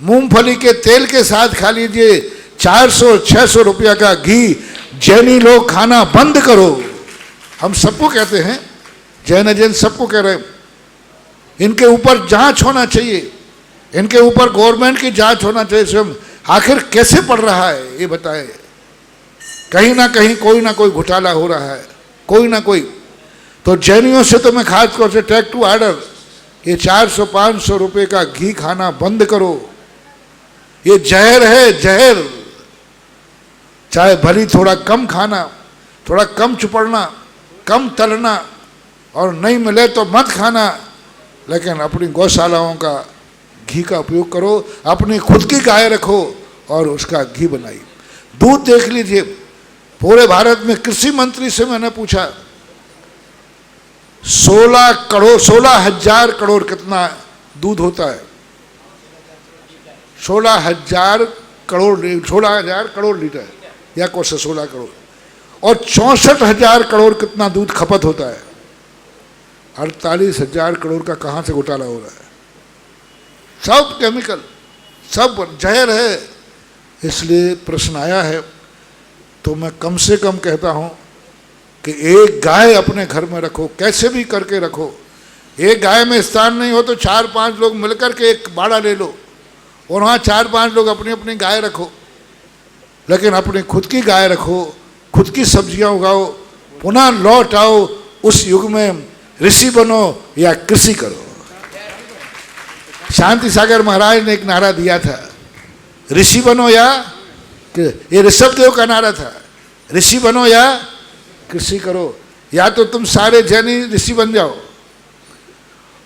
मूंगफली के तेल के साथ खा लीजिए। 400-600 रुपया का घी जैनी लोग खाना बंद करो। हम सबको कहते हैं, जैन सबको कह रहे हैं, इनके ऊपर जांच होना चाहिए, इनके ऊपर गवर्नमेंट की जांच होना चाहिए। स्वयं आखिर कैसे पड़ रहा है ये बताए। कहीं ना कहीं कोई ना कोई घोटाला हो रहा है, कोई ना कोई। तो जैनियों से तो मैं खास तौर से टेक टू ऑर्डर, ये 400-500 रुपये का घी खाना बंद करो। ये जहर है, जहर। चाहे भली थोड़ा कम खाना, थोड़ा कम चुपड़ना, कम तलना, और नहीं मिले तो मत खाना, लेकिन अपनी गौशालाओं का घी का उपयोग करो। अपनी खुद की गाय रखो और उसका घी बनाइए। दूध देख लीजिए, पूरे भारत में कृषि मंत्री से मैंने पूछा, 16,000 करोड़ कितना दूध होता है? 16,000 करोड़ लीटर, या कौन सा 16 करोड़, और 64,000 करोड़ कितना दूध खपत होता है? 48,000 करोड़ का कहाँ से घोटाला हो रहा है? सब केमिकल, सब जहर है। इसलिए प्रश्न आया है, तो मैं कम से कम कहता हूँ कि एक गाय अपने घर में रखो, कैसे भी करके रखो। एक गाय में स्थान नहीं हो तो 4-5 लोग मिलकर के एक बाड़ा ले लो, और वहाँ 4-5 लोग अपनी अपनी गाय रखो, लेकिन अपनी खुद की गाय रखो, खुद की सब्जियाँ उगाओ। पुनः लौट आओ उस युग में, ऋषि बनो या कृषि करो। शांति सागर महाराज ने एक नारा दिया था, ऋषि बनो या, ये ऋषभ देव का नारा था, ऋषि बनो या कृषि करो। या तो तुम सारे जैनी ऋषि बन जाओ,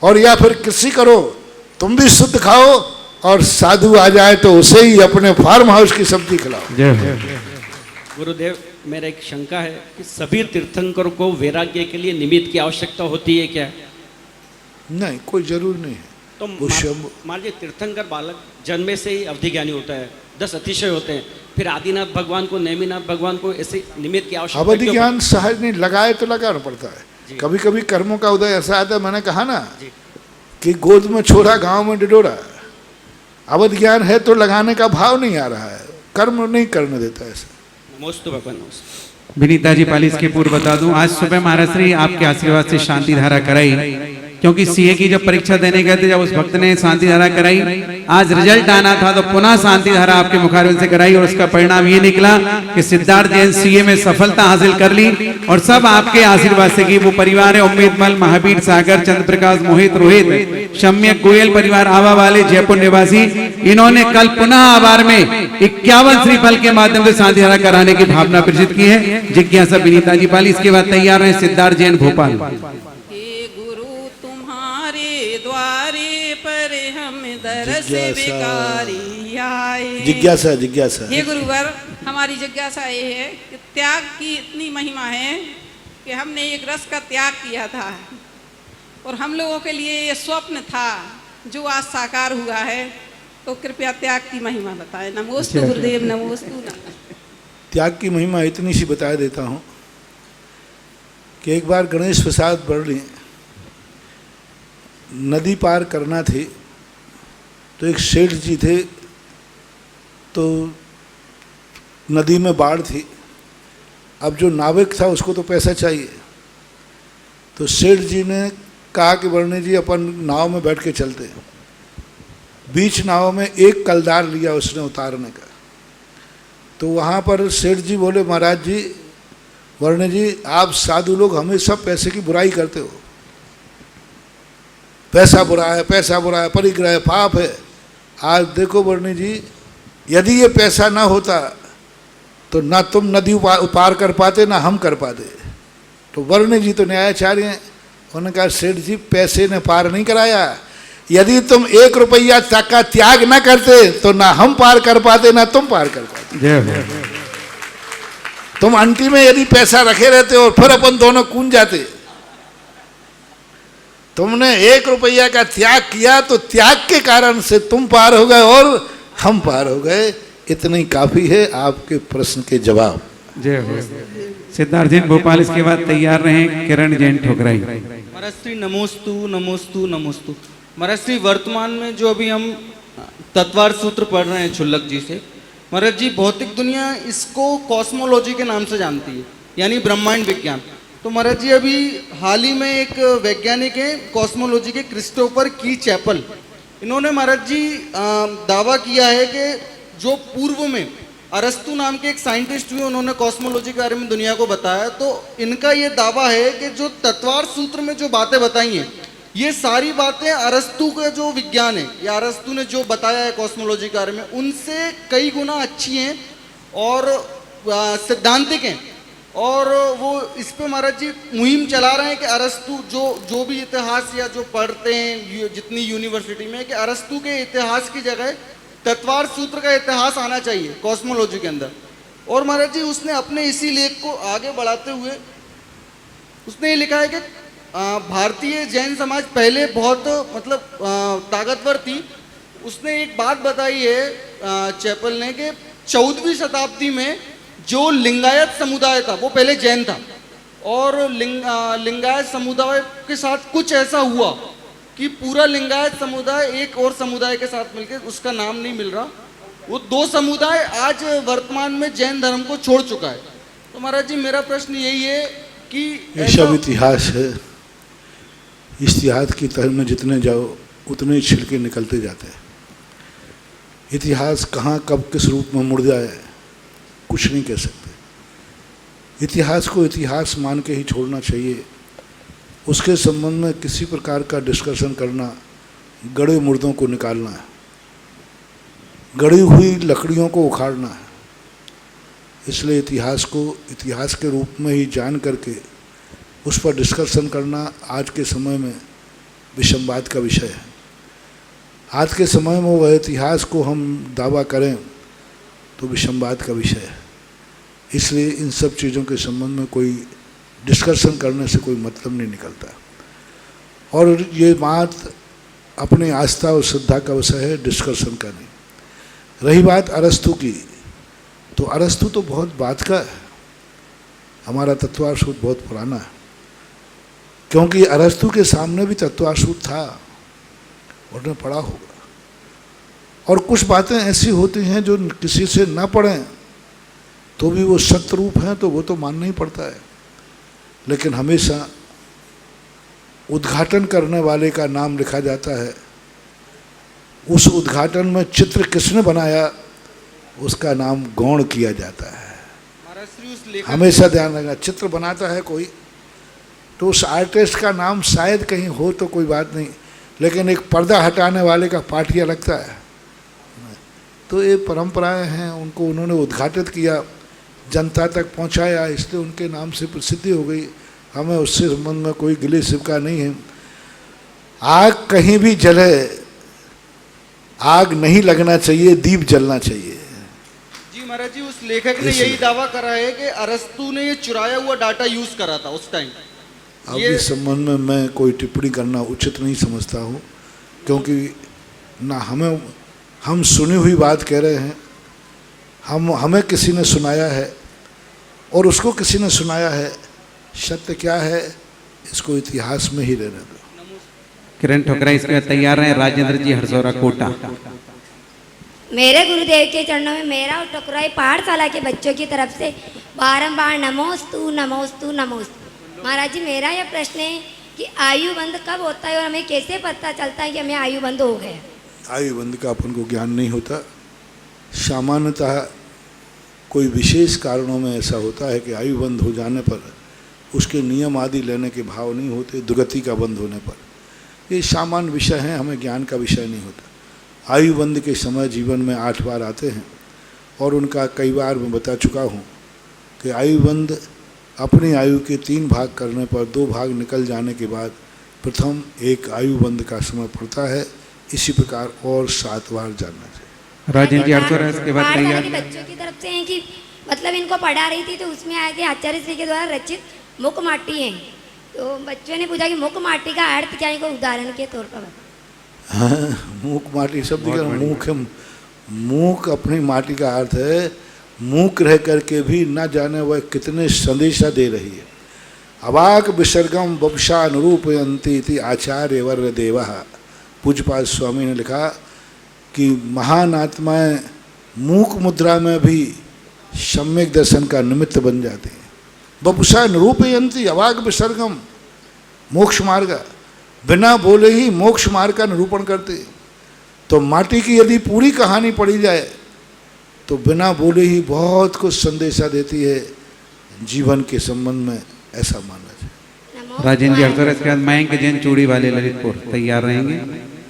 और या फिर कृषि करो, तुम भी शुद्ध खाओ, और साधु आ जाए तो उसे ही अपने फार्म हाउस की सब्जी खिलाओ। गुरुदेव, मेरा एक शंका है कि सभी तीर्थंकरों को वैराग्य के लिए निमित्त की आवश्यकता होती है क्या? नहीं, कोई जरूर नहीं है। तो मान लीजिए तीर्थंकर बालक जन्मे से ही अवधि ज्ञानी होता है, 10 अतिशय होते हैं, फिर आदिनाथ भगवान को, नेमिनाथ भगवान को ऐसे निमित्त की आवश्यकता? अवधि ज्ञान सहज नहीं, लगाए तो लगाना पड़ता है। कभी कभी कर्मों का उदय ऐसा आता है, मैंने कहा ना कि गोद में छोरा गांव में डिडोरा। अवधि ज्ञान है तो लगाने का भाव नहीं आ रहा है, कर्म नहीं करने देता ऐसा। नमोस्तु भगवान। विनीता जी पालिस के पूर्व बता दूं, आज सुबह महाराज श्री आपके आशीर्वाद से शांति धारा कराई, क्योंकि सीए की जब परीक्षा देने गए थे, जब उस भक्त ने शांति धारा कराई, आज रिजल्ट आना था तो पुनः शांति धारा आपके मुखारविंद से कराई, और उसका परिणाम ये निकला कि सिद्धार्थ जैन सीए में सफलता हासिल कर ली। और सब आपके आशीर्वाद से की वो परिवार है, उम्मीद मल, महावीर, सागर, चंद्र प्रकाश, मोहित, रोहित, सम्यक, गोयल परिवार, आवा वाले, जयपुर निवासी, इन्होंने कल पुनः आभार में 51 श्रीफल के माध्यम से शांति धारा कराने की भावना प्रकट की है। जिज्ञासा विनीता जी पाली, इसके बाद तैयार है सिद्धार्थ जैन भोपाल। द्वारे पर हम दरस भिखारी आए। जिज्ञासा, जिज्ञासा। हे गुरुवर, हमारी जिज्ञासा ये है कि त्याग की इतनी महिमा है कि हमने एक रस का त्याग किया था, और हम लोगों के लिए ये स्वप्न था जो आज साकार हुआ है, तो कृपया त्याग की महिमा बताएं। नमोस्तु गुरुदेव, नमोस्तु। त्याग की महिमा इतनी सी बता देता हूँ कि एक बार गणेश प्रसाद बरली नदी पार करना थी, तो एक सेठ जी थे, तो नदी में बाढ़ थी। अब जो नाविक था उसको तो पैसा चाहिए, तो सेठ जी ने कहा कि वर्णी जी अपन नाव में बैठ के चलते हैं। बीच नाव में एक कलदार लिया उसने उतारने का, तो वहाँ पर सेठ जी बोले, महाराज जी, वर्णी जी, आप साधु लोग हमेशा पैसे की बुराई करते हो, पैसा बुरा है, पैसा बुरा है, परिग्रह है, पाप है। आज देखो वर्णी जी, यदि ये पैसा ना होता तो ना तुम नदी पार कर पाते, ना हम कर पाते। तो वर्णी जी तो न्यायाचार्य हैं, उन्होंने कहा सेठ जी पैसे ने पार नहीं कराया, यदि तुम 1 रुपया का त्याग न करते तो ना हम पार कर पाते ना तुम पार कर पाते। जय हो। तुम अंटी में यदि पैसा रखे रहते और फिर अपन दोनों कूद जाते। तुमने 1 रुपया का त्याग किया तो त्याग के कारण से तुम पार हो गए और हम पार हो गए। इतनी काफी है आपके प्रश्न के जवाब। जय हो। सिद्धार्थ जैन भोपाल, इसके बाद तैयार रहें किरण जैन ठोकराई। महाराज श्री नमोस्तु नमोस्तु नमोस्तु। महाराज श्री वर्तमान में जो अभी हम तत्वार सूत्र पढ़ रहे हैं छुल्लक जी से, महाराज जी भौतिक दुनिया इसको कॉस्मोलॉजी के नाम से जानती है, यानी ब्रह्मांड विज्ञान। तो महाराज जी अभी हाल ही में एक वैज्ञानिक है कॉस्मोलॉजी के, क्रिस्टोफर की चैपल, इन्होंने महाराज जी दावा किया है कि जो पूर्व में अरस्तु नाम के एक साइंटिस्ट हुए, उन्होंने कॉस्मोलॉजी के बारे में दुनिया को बताया। तो इनका ये दावा है कि जो तत्वार सूत्र में जो बातें बताई हैं, ये सारी बातें अरस्तु का जो विज्ञान है या अरस्तु ने जो बताया है कॉस्मोलॉजी के बारे में, उनसे कई गुना अच्छी हैं और सिद्धांतिक हैं। और वो इस पे महाराज जी मुहिम चला रहे हैं कि अरस्तु जो भी इतिहास या जो पढ़ते हैं जितनी यूनिवर्सिटी में, कि अरस्तु के इतिहास की जगह तत्वार सूत्र का इतिहास आना चाहिए कॉस्मोलॉजी के अंदर। और महाराज जी उसने अपने इसी लेख को आगे बढ़ाते हुए उसने ये लिखा है कि भारतीय जैन समाज पहले बहुत मतलब ताकतवर थी। उसने एक बात बताई है चैपल ने कि 14वीं शताब्दी में जो लिंगायत समुदाय था वो पहले जैन था, और लिंगायत समुदाय के साथ कुछ ऐसा हुआ कि पूरा लिंगायत समुदाय एक और समुदाय के साथ मिलकर, उसका नाम नहीं मिल रहा, वो 2 समुदाय आज वर्तमान में जैन धर्म को छोड़ चुका है। तो महाराज जी मेरा प्रश्न यही है कि ये सब इतिहास है। इतिहास की तह में जितने जाओ उतने छिलके निकलते जाते हैं। इतिहास कहाँ कब किस रूप में मुड़ जाए कुछ नहीं कह सकते। इतिहास को इतिहास मान के ही छोड़ना चाहिए। उसके संबंध में किसी प्रकार का डिस्कशन करना गड़े मुर्दों को निकालना है, गड़ी हुई लकड़ियों को उखाड़ना है। इसलिए इतिहास को इतिहास के रूप में ही जान करके उस पर डिस्कशन करना आज के समय में विषमवाद का विषय है। आज के समय में वह इतिहास को हम दावा करें तो विषमवाद का विषय है। इसलिए इन सब चीज़ों के संबंध में कोई डिस्कशन करने से कोई मतलब नहीं निकलता। और ये बात अपनी आस्था और श्रद्धा का विषय है, डिस्कशन का नहीं। रही बात अरस्तु की, तो अरस्तु तो बहुत बात का है। हमारा तत्वार सूत्र बहुत पुराना है, क्योंकि अरस्तु के सामने भी तत्वार सूत्र था, उन्होंने पढ़ा होगा। और कुछ बातें ऐसी होती हैं जो किसी से ना पढ़ें तो भी वो सत्य रूप हैं, तो वो तो मानना ही पड़ता है। लेकिन हमेशा उद्घाटन करने वाले का नाम लिखा जाता है। उस उद्घाटन में चित्र किसने बनाया उसका नाम गौण किया जाता है। हमेशा ध्यान रखना, चित्र बनाता है कोई तो उस आर्टिस्ट का नाम शायद कहीं हो तो कोई बात नहीं, लेकिन एक पर्दा हटाने वाले का पाठिया लगता है। तो ये परंपराएं हैं, उनको उन्होंने उद्घाटित किया, जनता तक पहुंचाया, इसलिए उनके नाम से प्रसिद्धि हो गई। हमें उससे संबंध में कोई गिले शिकवा नहीं है। आग कहीं भी जले, आग नहीं लगना चाहिए, दीप जलना चाहिए। जी महाराज जी उस लेखक ने यही दावा करा है कि अरस्तु ने ये चुराया हुआ डाटा यूज करा था उस टाइम। अब इस संबंध में मैं कोई टिप्पणी करना उचित नहीं समझता हूँ, क्योंकि ना हम सुनी हुई बात कह रहे हैं, हमें किसी ने सुनाया है और उसको किसी ने सुनाया है। सत्य क्या है इसको इतिहास में ही रहने दो। किरण ठोकराई, इसके बाद तैयार हैं राजेंद्र जी हरसौरा कोटा। मेरे गुरुदेव के चरणों में मेरा और ठकुराई पाठशाला के बच्चों की तरफ से बारंबार नमोस्तु नमोस्तु नमोस्तु। महाराज जी मेरा यह प्रश्न है कि आयु बंद कब होता है और हमें कैसे पता चलता है कि हमें आयु बंद हो गया? आयु बंद का अपन को ज्ञान नहीं होता। सामान्यतः कोई विशेष कारणों में ऐसा होता है कि आयु बंद हो जाने पर उसके नियम आदि लेने के भाव नहीं होते, दुर्गति का बंद होने पर। ये सामान्य विषय हैं, हमें ज्ञान का विषय नहीं होता। आयु बंद के समय जीवन में 8 बार आते हैं और उनका कई बार मैं बता चुका हूँ कि आयु बंद अपनी आयु के 3 भाग करने पर 2 भाग निकल जाने के बाद प्रथम एक आयु बंद का समय पड़ता है। इसी प्रकार और 7 बार जानना चाहिए। राजेंद्र जी अर्थ और इसके बाद पाठशाला तैयार की बच्चों की तरफ से है कि मतलब इनको पढ़ा रही थी तो उसमें आया कि आचार्य श्री के द्वारा रचित मुक माटी है, तो बच्चों ने पूछा कि मुक माटी का अर्थ क्या है, को उदाहरण के तौर पर बताओ। हाँ, मूक माटी शब्द का मूक है। मूक अपनी माटी का अर्थ है मूक रह करके भी न जाने वह कितने संदेशा दे रही है। अवाक विसर्गम वपशा अनुरूपयंती इति आचार्य वर देवा। पूज्यपाद स्वामी ने लिखा कि महान आत्माएं मूक मुद्रा में भी सम्यक दर्शन का निमित्त बन जाती हैं। वपुषा निरूपयंती अवाक विसर्गम मोक्ष मार्ग, बिना बोले ही मोक्ष मार्ग का निरूपण करते। तो माटी की यदि पूरी कहानी पढ़ी जाए तो बिना बोले ही बहुत कुछ संदेशा देती है जीवन के संबंध में, ऐसा मानना चाहिए। राजेंद्र जी अर्थ और इसके बाद मयंक जैन चूड़ी वाले ललितपुर तैयार रहेंगे।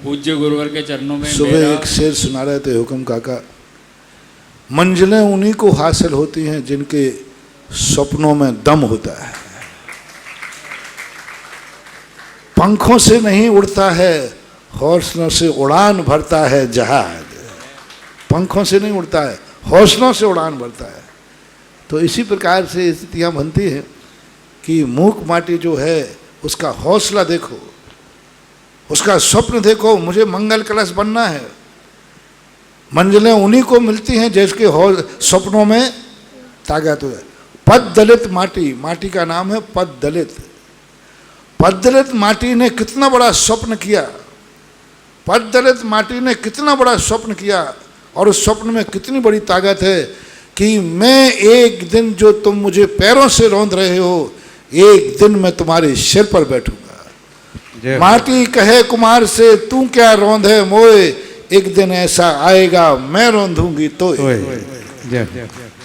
पूज्य गुरुवर के चरणों में सुबह एक शेर सुना रहे थे हुक्म काका, मंजिलें उन्हीं को हासिल होती हैं जिनके सपनों में दम होता है। पंखों से नहीं उड़ता है, हौसलों से उड़ान भरता है जहाज। पंखों से नहीं उड़ता है, हौसलों से उड़ान भरता है। तो इसी प्रकार से स्थितियाँ बनती हैं कि मूक माटी जो है उसका हौसला देखो, उसका स्वप्न देखो, मुझे मंगल कलश बनना है। मंजिलें उन्हीं को मिलती हैं जिसके स्वप्नों में ताकत है। पद दलित माटी, माटी का नाम है पद दलित। पद दलित माटी ने कितना बड़ा स्वप्न किया, पद दलित माटी ने कितना बड़ा स्वप्न किया, और उस स्वप्न में कितनी बड़ी ताकत है कि मैं एक दिन जो तुम मुझे पैरों से रौंद रहे हो, एक दिन मैं तुम्हारे सिर पर बैठूंगा। माटी कहे कुमार से तू क्या रौंद है मोए, एक दिन ऐसा आएगा मैं रौंदूंगी तो।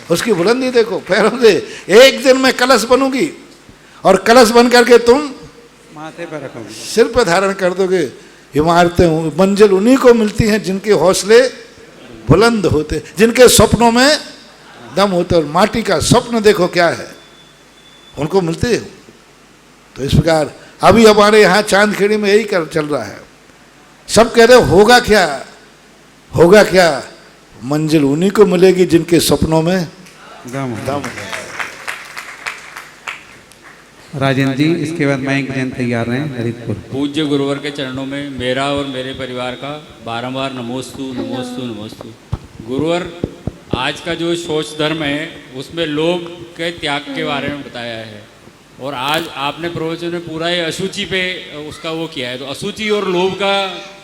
उसकी बुलंदी देखो, पैरों से एक दिन मैं कलश बनूंगी और कलश बन करके तुम माथे पर रखोगे, सिर पर धारण कर दोगे। इमारतें मंजिल उन्हीं को मिलती हैं जिनके हौसले बुलंद होते, जिनके सपनों में दम होते। और माटी का स्वप्न देखो क्या है, उनको मिलते हो। तो इस प्रकार अभी हमारे यहाँ चांदखेड़ी में यही कर चल रहा है। सब कह रहे होगा क्या, होगा क्या, मंजिल उन्हीं को मिलेगी जिनके सपनों में दम है। राजेंद्र जी इसके बाद मयंक जैन तैयार हैं ललितपुर। पूज्य गुरुवर के चरणों में मेरा और मेरे परिवार का बारंबार नमोस्तु नमोस्तु नमोस्तु। गुरुवर, आज का जो सोच धर्म है उसमें लोभ के त्याग के बारे में बताया है, और आज आपने प्रवचन में पूरा ये अशुचि पे उसका वो किया है। तो अशुचि और लोभ का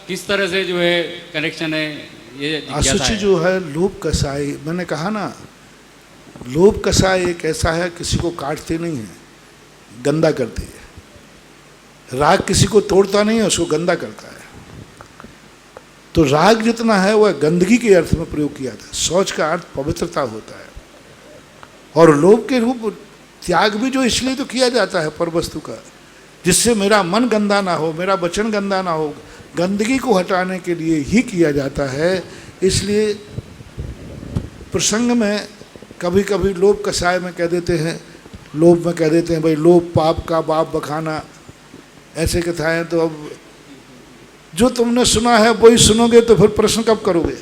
किस तरह से जो है कनेक्शन है, ये अशुचि जो है लोभ कसाई, मैंने कहा ना, लोभ कसाई एक ऐसा है किसी को काटते नहीं है, गंदा करती है। राग किसी को तोड़ता नहीं है, उसको गंदा करता है। तो राग जितना है वह गंदगी के अर्थ में प्रयोग किया था। शौच का अर्थ पवित्रता होता है, और लोभ के रूप त्याग भी जो इसलिए तो किया जाता है पर वस्तु का, जिससे मेरा मन गंदा ना हो, मेरा वचन गंदा ना हो, गंदगी को हटाने के लिए ही किया जाता है। इसलिए प्रसंग में कभी कभी लोभ कसाय में कह देते हैं, लोभ में कह देते हैं भाई लोभ पाप का बाप बखाना, ऐसे कथाएं। तो अब जो तुमने सुना है वही सुनोगे तो फिर प्रश्न कब करोगे।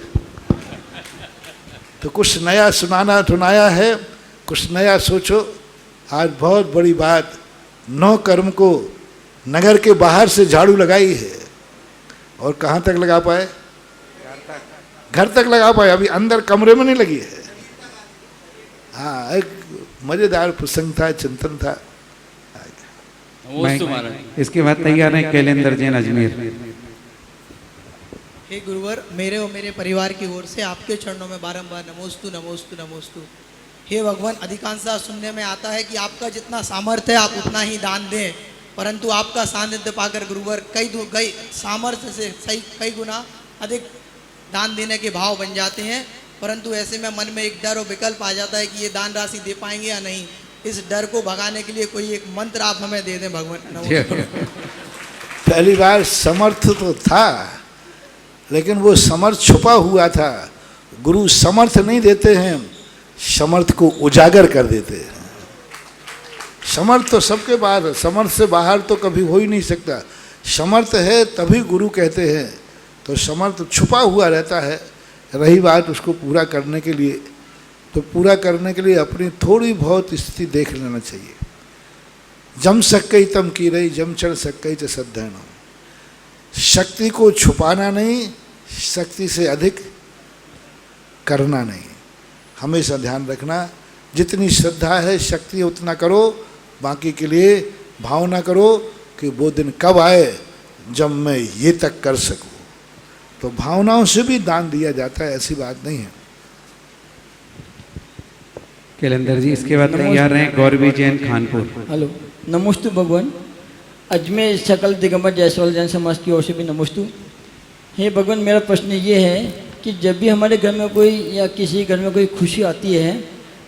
तो कुछ नया सुनाया है, कुछ नया सोचो। आज बहुत बड़ी बात, 9 कर्म को नगर के बाहर से झाड़ू लगाई है, और कहाँ तक लगा पाए, घर तक लगा पाए, अभी अंदर कमरे में नहीं लगी है। हाँ, एक मजेदार प्रसंग था, चिंतन था। इसके बाद तैयार है कैलेंडर जैन अजमेर। हे गुरुवर, मेरे और मेरे परिवार की ओर से आपके चरणों में बारंबार नमोस्तु नमोस्तु नमोस्तु। हे भगवान, अधिकांशतः सुनने में आता है कि आपका जितना सामर्थ्य है आप उतना ही दान दें, परंतु आपका सानिध्य पाकर गुरुवर कई सामर्थ्य से कई गुना अधिक दान देने के भाव बन जाते हैं। परंतु ऐसे में मन में एक डर और विकल्प आ जाता है कि ये दान राशि दे पाएंगे या नहीं। इस डर को भगाने के लिए कोई एक मंत्र आप हमें दे दें भगवान। पहली बार समर्थ तो था, लेकिन वो समर्थ छुपा हुआ था। गुरु समर्थ नहीं देते हैं, समर्थ को उजागर कर देते हैं। समर्थ तो सबके बाहर है, समर्थ से बाहर तो कभी हो ही नहीं सकता। समर्थ है तभी गुरु कहते हैं, तो समर्थ छुपा हुआ रहता है। रही बात उसको पूरा करने के लिए, तो पूरा करने के लिए अपनी थोड़ी बहुत स्थिति देख लेना चाहिए। जम सकई तम की रही, जम चढ़ सकई च सद्धैन। शक्ति को छुपाना नहीं, शक्ति से अधिक करना नहीं। हमेशा ध्यान रखना, जितनी श्रद्धा है शक्ति उतना करो, बाकी के लिए भावना करो कि वो दिन कब आए जब मैं ये तक कर सकूं। तो भावनाओं से भी दान दिया जाता है, ऐसी बात नहीं है। कैलेंडर जी, इसके बाद तैयार रहें गौरवी जैन खानपुर। हेलो, नमोस्तु भगवान। अजमेर सकल दिगंबर जायसवाल जैन समाज की ओर से भी नमोस्तु। हे भगवान, मेरा प्रश्न ये है कि जब भी हमारे घर में कोई या किसी घर में कोई खुशी आती है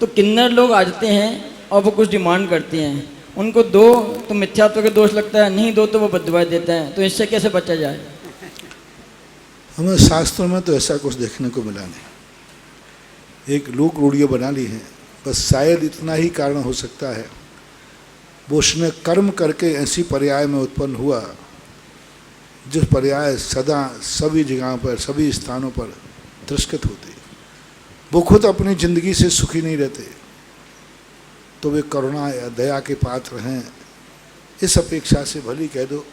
तो किन्नर लोग आ जाते हैं और वो कुछ डिमांड करते हैं। उनको दो तो मिथ्यात्व का दोष लगता है, नहीं दो तो वो बददुआएं देते हैं। तो इससे कैसे बचा जाए? हमें शास्त्रों में तो ऐसा कुछ देखने को मिला नहीं। एक लोक रूढ़ियाँ बना ली हैं, बस शायद इतना ही कारण हो सकता है, वो उसने कर्म करके ऐसी पर्याय में उत्पन्न हुआ जिस पर्याय सदा सभी जगहों पर, सभी स्थानों पर तिरस्कृत होती। वो खुद अपनी ज़िंदगी से सुखी नहीं रहते, तो वे करुणा या दया के पात्र हैं, इस अपेक्षा से भली कह दो।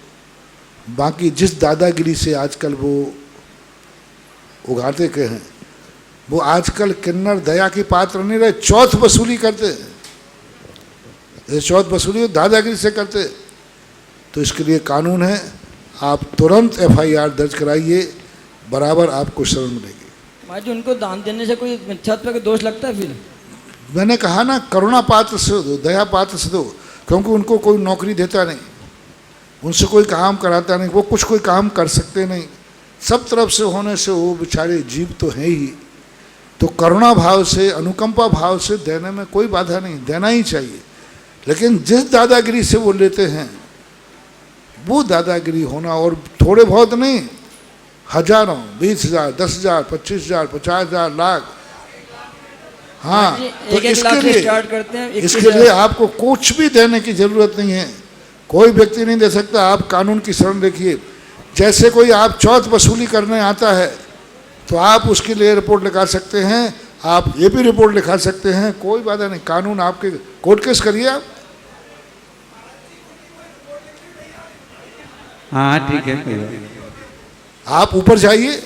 बाकी जिस दादागिरी से आजकल वो उगाते के हैं, वो आजकल किन्नर दया के पात्र नहीं रहे, चौथ वसूली करते। चौथ वसूली दादागिरी से करते। तो इसके लिए कानून है, आप तुरंत FIR दर्ज कराइए, बराबर आपको शरण मिलेगी। महाराज जी, उनको दान देने से कोई मिथ्यात्व का दोष लगता है? फिर मैंने कहा ना, करुणा पात्र से दो, दया पात्र से दो, क्योंकि उनको कोई नौकरी देता नहीं, उनसे कोई काम कराता नहीं, वो कुछ कोई काम कर सकते नहीं, सब तरफ से होने से वो बेचारे जीव तो हैं ही। तो करुणा भाव से, अनुकंपा भाव से देने में कोई बाधा नहीं, देना ही चाहिए। लेकिन जिस दादागिरी से वो लेते हैं, वो दादागिरी होना, और थोड़े बहुत नहीं, हजारों, 20,000, 10,000, 25,000, 50,000, लाख। हाँ, तो इसके लिए आपको कुछ भी देने की जरूरत नहीं है। कोई व्यक्ति नहीं दे सकता। आप कानून की शरण देखिए। जैसे कोई आप चौथ वसूली करने आता है तो आप उसके लिए रिपोर्ट लिखा सकते हैं, आप ये भी रिपोर्ट लिखा सकते हैं, कोई बाधा नहीं। कानून आपके, कोर्ट केस करिए आप। हाँ ठीक है, आप ऊपर जाइए,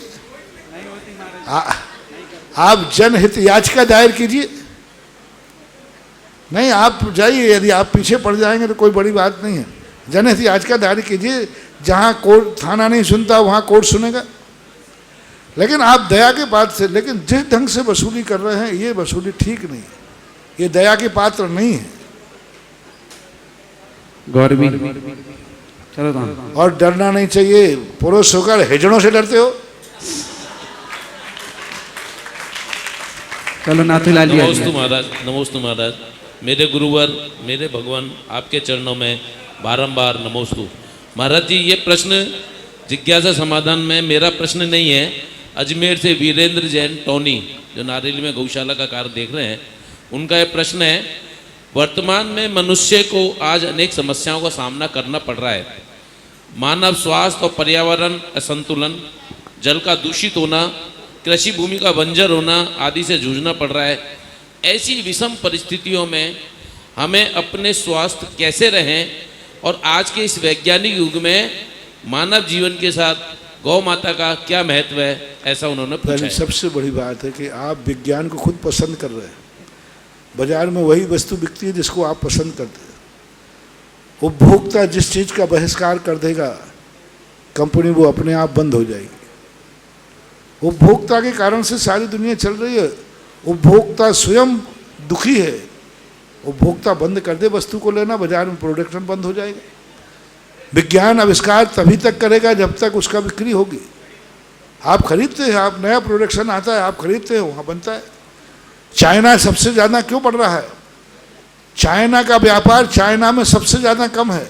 आप जनहित याचिका दायर कीजिए। नहीं, आप जाइए, यदि आप पीछे पड़ जाएंगे तो कोई बड़ी बात नहीं है। जनहित याचिका दायर कीजिए, जहाँ कोर्ट, थाना नहीं सुनता वहाँ कोर्ट सुनेगा। लेकिन आप दया के पात्र से, लेकिन जिस ढंग से वसूली कर रहे हैं, ये वसूली ठीक नहीं है, ये दया के पात्र नहीं है। गौरवी, चलो तो। और डरना नहीं चाहिए। पुरुष होकर हिजड़ों से डरते हो। चलो नाथूलाल जी। नमोस्तु महाराज, नमोस्तु महाराज। मेरे गुरुवर, मेरे भगवान, आपके चरणों में बारंबार नमोस्तु। महाराज जी, ये प्रश्न जिज्ञासा समाधान में मेरा प्रश्न नहीं है। अजमेर से वीरेंद्र जैन टोनी, जो नारेली में गौशाला का कार्य देख रहे हैं, उनका यह प्रश्न है, वर्तमान में मनुष्य को आज अनेक समस्याओं का सामना करना पड़ रहा है। मानव स्वास्थ्य और पर्यावरण असंतुलन, जल का दूषित होना, कृषि भूमि का बंजर होना आदि से जूझना पड़ रहा है। ऐसी विषम परिस्थितियों में हमें अपने स्वास्थ्य कैसे रहें, और आज के इस वैज्ञानिक युग में मानव जीवन के साथ गौ माता का क्या महत्व है, ऐसा उन्होंने पूछा है। सबसे बड़ी बात है कि आप विज्ञान को खुद पसंद कर रहे हैं। बाजार में वही वस्तु बिकती है जिसको आप पसंद करते हैं। उपभोक्ता जिस चीज़ का बहिष्कार कर देगा, कंपनी वो अपने आप बंद हो जाएगी। उपभोक्ता के कारण से सारी दुनिया चल रही है। उपभोक्ता स्वयं दुखी है। उपभोक्ता बंद कर दे वस्तु को लेना, बाजार में प्रोडक्शन बंद हो जाएगा। विज्ञान आविष्कार तभी तक करेगा जब तक उसका बिक्री होगी। आप खरीदते हैं, आप नया प्रोडक्शन आता है, आप खरीदते हैं, वहाँ बनता है। चाइना सबसे ज़्यादा क्यों बढ़ रहा है? चाइना का व्यापार चाइना में सबसे ज़्यादा कम है।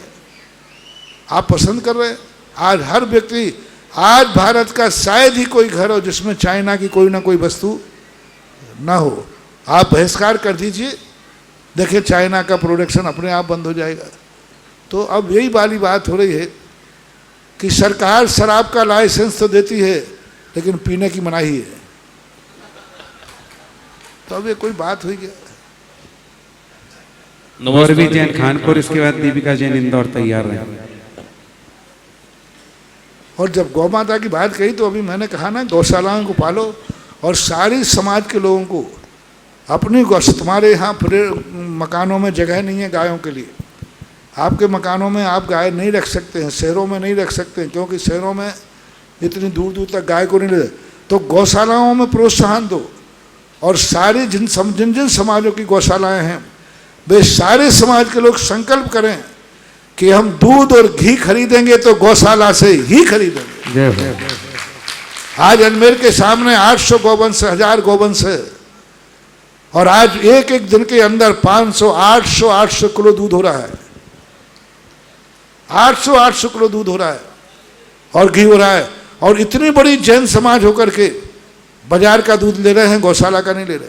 आप पसंद कर रहे हैं। आज हर व्यक्ति, आज भारत का शायद ही कोई घर हो जिसमें चाइना की कोई ना कोई वस्तु ना हो। आप बहिष्कार कर दीजिए, देखिए चाइना का प्रोडक्शन अपने आप बंद हो जाएगा। तो अब यही वाली बात हो रही है कि सरकार शराब का लाइसेंस तो देती है लेकिन पीने की मनाही है। तो अब ये कोई बात हुई क्या? गौरवी जैन खानपुर, इसके बाद दीपिका जैन इंदौर तैयार रहे। और जब गौ माता की बात कही तो अभी मैंने कहा ना, गौशालाओं को पालो और सारी समाज के लोगों को अपनी तुम्हारे यहाँ मकानों में जगह नहीं है गायों के लिए। आपके मकानों में आप गाय नहीं रख सकते हैं, शहरों में नहीं रख सकते हैं, क्योंकि शहरों में इतनी दूर दूर तक गाय को नहीं ले। तो गौशालाओं में प्रोत्साहन दो और सारी जिन समाजों की गौशालाएं हैं वे सारे समाज के लोग संकल्प करें कि हम दूध और घी खरीदेंगे तो गौशाला से ही खरीदेंगे। आज अजमेर के सामने 800 गौवंश, 1000 गौवंश है और आज एक एक दिन के अंदर 500, 800 किलो दूध हो रहा है। 800 किलो दूध हो रहा है और घी हो रहा है। और इतनी बड़ी जैन समाज होकर के बाजार का दूध ले रहे हैं, गौशाला का नहीं ले रहे।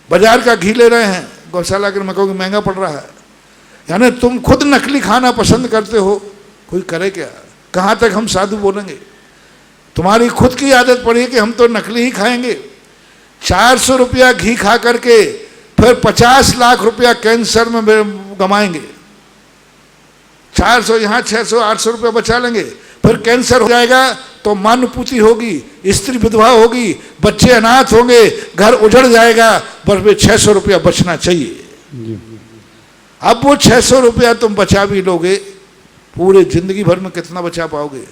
बाजार का घी ले रहे हैं, गौशाला के मकों महंगा पड़ रहा है। यानी तुम खुद नकली खाना पसंद करते हो, कोई करे क्या? कहाँ तक हम साधु बोलेंगे? तुम्हारी खुद की आदत पड़ी है कि हम तो नकली ही खाएंगे। 400 रुपया घी खा करके फिर 50 लाख रुपया कैंसर में गमाएंगे। 400 यहाँ 600 800 रुपया बचा लेंगे, फिर कैंसर हो जाएगा तो मान्यपूति होगी, स्त्री विधवा होगी, बच्चे अनाथ होंगे, घर उजड़ जाएगा। बस वे 600 रुपया बचना चाहिए। अब वो 600 रुपया तुम बचा भी लोगे, पूरे जिंदगी भर में कितना बचा पाओगे?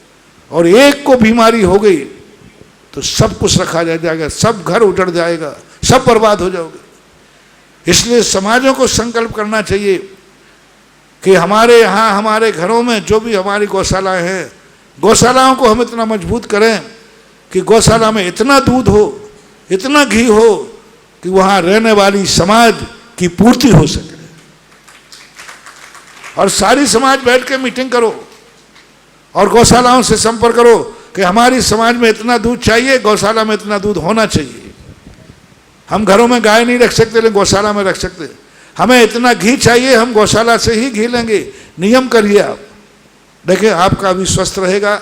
और एक को बीमारी हो गई तो सब कुछ रखा जाएगा, सब घर उजड़ जाएगा, सब बर्बाद हो जाओगे। इसलिए समाजों को संकल्प करना चाहिए कि हमारे यहाँ, हमारे घरों में जो भी हमारी गौशालाएं हैं, गौशालाओं को हम इतना मजबूत करें कि गौशाला में इतना दूध हो, इतना घी हो कि वहाँ रहने वाली समाज की पूर्ति हो सके। और सारी समाज बैठ के मीटिंग करो और गौशालाओं से संपर्क करो कि हमारी समाज में इतना दूध चाहिए, गौशाला में इतना दूध होना चाहिए। हम घरों में गाय नहीं रख सकते लेकिन गौशाला में रख सकते। हमें इतना घी चाहिए, हम गौशाला से ही घी लेंगे। नियम करिए आप, देखिए आपका भी स्वस्थ रहेगा,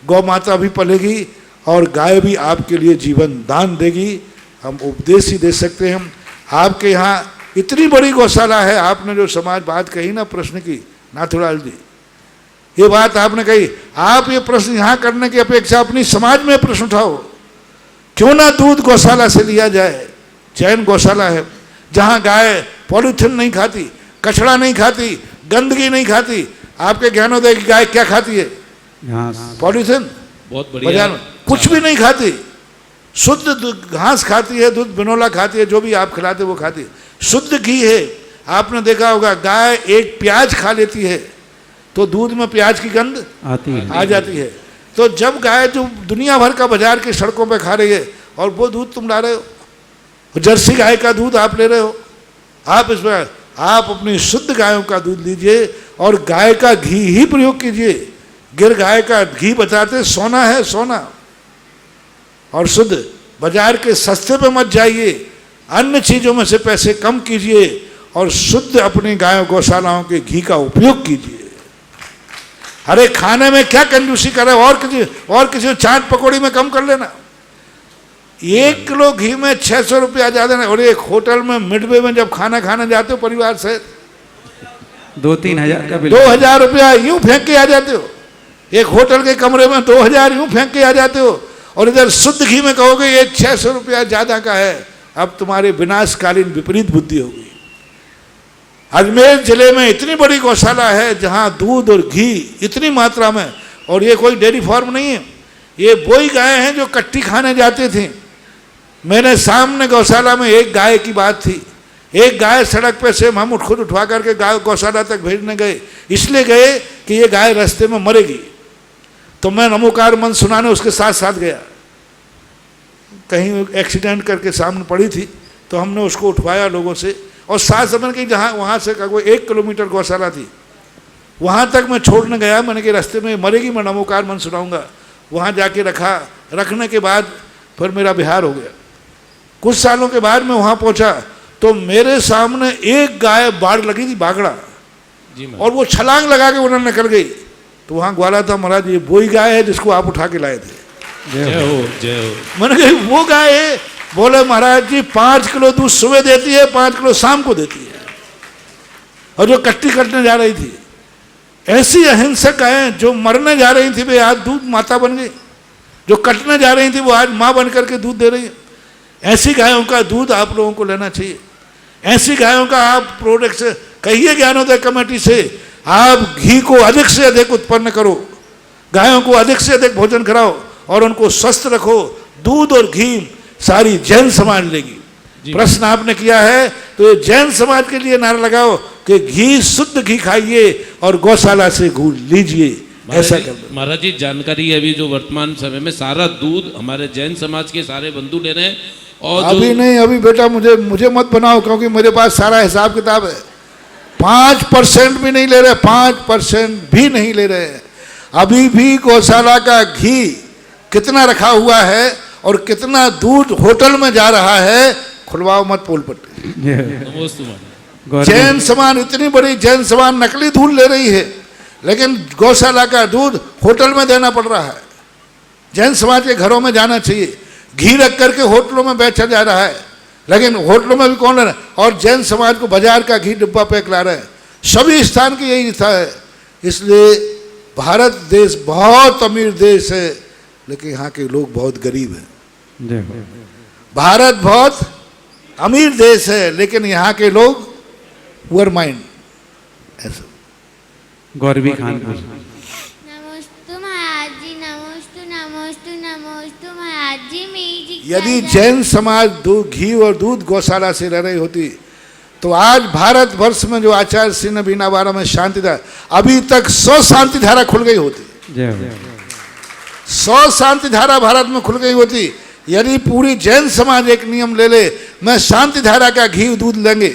गौ माता भी पलेगी और गाय भी आपके लिए जीवन दान देगी। हम उपदेश ही दे सकते हैं। आपके यहाँ इतनी बड़ी गौशाला है, आपने जो समाज बात कही ना, प्रश्न की, नाथुलाल जी, ये बात आपने कही, आप ये प्रश्न यहाँ करने की अपेक्षा अपनी समाज में प्रश्न उठाओ। क्यों ना दूध गौशाला से लिया जाए? जैन गौशाला है जहाँ गाय पॉलीथिन नहीं खाती, कचड़ा नहीं खाती, गंदगी नहीं खाती। आपके ज्ञानोदय की गाय क्या खाती है? पॉलीथिन, बहुत बढ़िया, कुछ भी नहीं खाती, शुद्ध घास खाती है, दूध बिनोला खाती है, जो भी आप खिलाते वो खाती है, शुद्ध घी है। आपने देखा होगा गाय एक प्याज खा लेती है तो दूध में प्याज की गंध आ जाती है। तो जब गाय जो दुनिया भर का बाजार की सड़कों पे खा रही है और वो दूध तुम ला रहे हो, जर्सी गाय का दूध आप ले रहे हो, आप इसमें आप अपनी शुद्ध गायों का दूध लीजिए और गाय का घी ही प्रयोग कीजिए। गिर गाय का घी बताते सोना है, सोना। और शुद्ध, बाजार के सस्ते पे मत जाइए, अन्य चीज़ों में से पैसे कम कीजिए और शुद्ध अपनी गायों गौशालाओं के घी का उपयोग कीजिए। अरे खाने में क्या कंजूसी करे, और किसी चाट पकौड़ी में कम कर लेना। 1 किलो घी में 600 रुपया ज़्यादा नहीं। और एक होटल में मिडवे में जब खाना खाने जाते हो परिवार से, 2-3 हजार का बिल, 2000 रुपया यूं फेंक के आ जाते हो। एक होटल के कमरे में 2000 यूं फेंक के आ जाते हो और इधर शुद्ध घी में कहोगे ये 600 रुपया ज़्यादा का है। अब तुम्हारी विनाशकालीन विपरीत बुद्धि होगी। अजमेर जिले में इतनी बड़ी गौशाला है जहाँ दूध और घी इतनी मात्रा में, और ये कोई डेयरी फार्म नहीं है, ये वही गाय हैं जो कट्टी खाने जाते थे। मेरे सामने गौशाला में एक गाय की बात थी, एक गाय सड़क पे से हम खुद उठवा करके गाय गौशाला तक भेजने गए, इसलिए गए कि ये गाय रास्ते में मरेगी। तो मैं नमोकार मन सुनाने उसके साथ साथ गया, कहीं एक्सीडेंट करके सामने पड़ी थी तो हमने उसको उठवाया लोगों से, और साथ समय की जहाँ वहाँ से कोई 1 किलोमीटर गौशाला थी, वहाँ तक मैं छोड़ने गया। मैंने कि रास्ते में मरेगी, मैं नमोकार मन सुनाऊंगा। वहाँ जाके रखा, रखने के बाद फिर मेरा बिहार हो गया। कुछ सालों के बाद मैं वहाँ पहुँचा तो मेरे सामने एक गाय बाढ़ लगी थी, बागड़ा, जी महाराज। और वो छलांग लगा के उन्होंने निकल गई। तो वहां ग्वाला था, महाराज ये वही गाय है जिसको आप उठा के लाए थे। जय हो जय हो। मैंने कहा वो गाय है? बोले महाराज जी 5 किलो दूध सुबह देती है, 5 किलो शाम को देती है। और जो कट्टी कटने जा रही थी, ऐसी अहिंसक गायें जो मरने जा रही थी वे आज दूध माता बन गई, जो कटने जा रही थी वो आज माँ बन करके दूध दे रही है। ऐसी गायों का दूध आप लोगों को लेना चाहिए। ऐसी गायों का आप प्रोडक्ट से कहिए ज्ञानोदय कमेटी से, आप घी को अधिक से अधिक उत्पन्न करो, गायों को अधिक से अधिक भोजन कराओ और उनको स्वस्थ रखो। दूध और घी सारी जैन समाज लेगी। प्रश्न आपने किया है तो जैन समाज के लिए नारा लगाओ कि घी, शुद्ध घी खाइए और गौशाला से घी लीजिए। ऐसा कर दो। महाराज जी जानकारी है, अभी जो वर्तमान समय में सारा दूध हमारे जैन समाज के सारे बंधु ले रहे हैं। और अभी नहीं, अभी बेटा मुझे मत बनाओ, क्योंकि मेरे पास सारा हिसाब किताब है। 5% भी नहीं ले रहे, 5% भी नहीं ले रहे। अभी भी गौशाला का घी कितना रखा हुआ है और कितना दूध होटल में जा रहा है, खुलवाओ मत पोल पट्टी। जैन समाज, इतनी बड़ी जैन समाज नकली दूध ले रही है, लेकिन गौशाला का दूध होटल में देना पड़ रहा है। जैन समाज के घरों में जाना चाहिए। घी रख करके होटलों में बेचा जा रहा है, लेकिन होटलों में भी कौन ले रहा है? और जैन समाज को बाजार का घी डिब्बा पैक ला रहे हैं। सभी स्थान की यही था है। इसलिए भारत देश बहुत अमीर देश है, लेकिन यहाँ के लोग बहुत गरीब हैं। भारत बहुत अमीर देश है, लेकिन यहाँ के लोग पुअर माइंड। ऐसा गौरवी खानपुर। नमोस्तु महाराज जी, नमोस्तु नमोस्तु नमोस्तु महाराज जी। मेरी यदि जैन समाज घी और दूध गौशाला से रह रही होती तो आज भारत वर्ष में जो आचार्य श्री ने बीना बारा में शांति धारा, अभी तक 100 शांति धारा खुल गई होती। 100 शांति धारा भारत में खुल गई होती। यदि पूरी जैन समाज एक नियम ले ले, मैं शांति धारा का घी दूध लेंगे,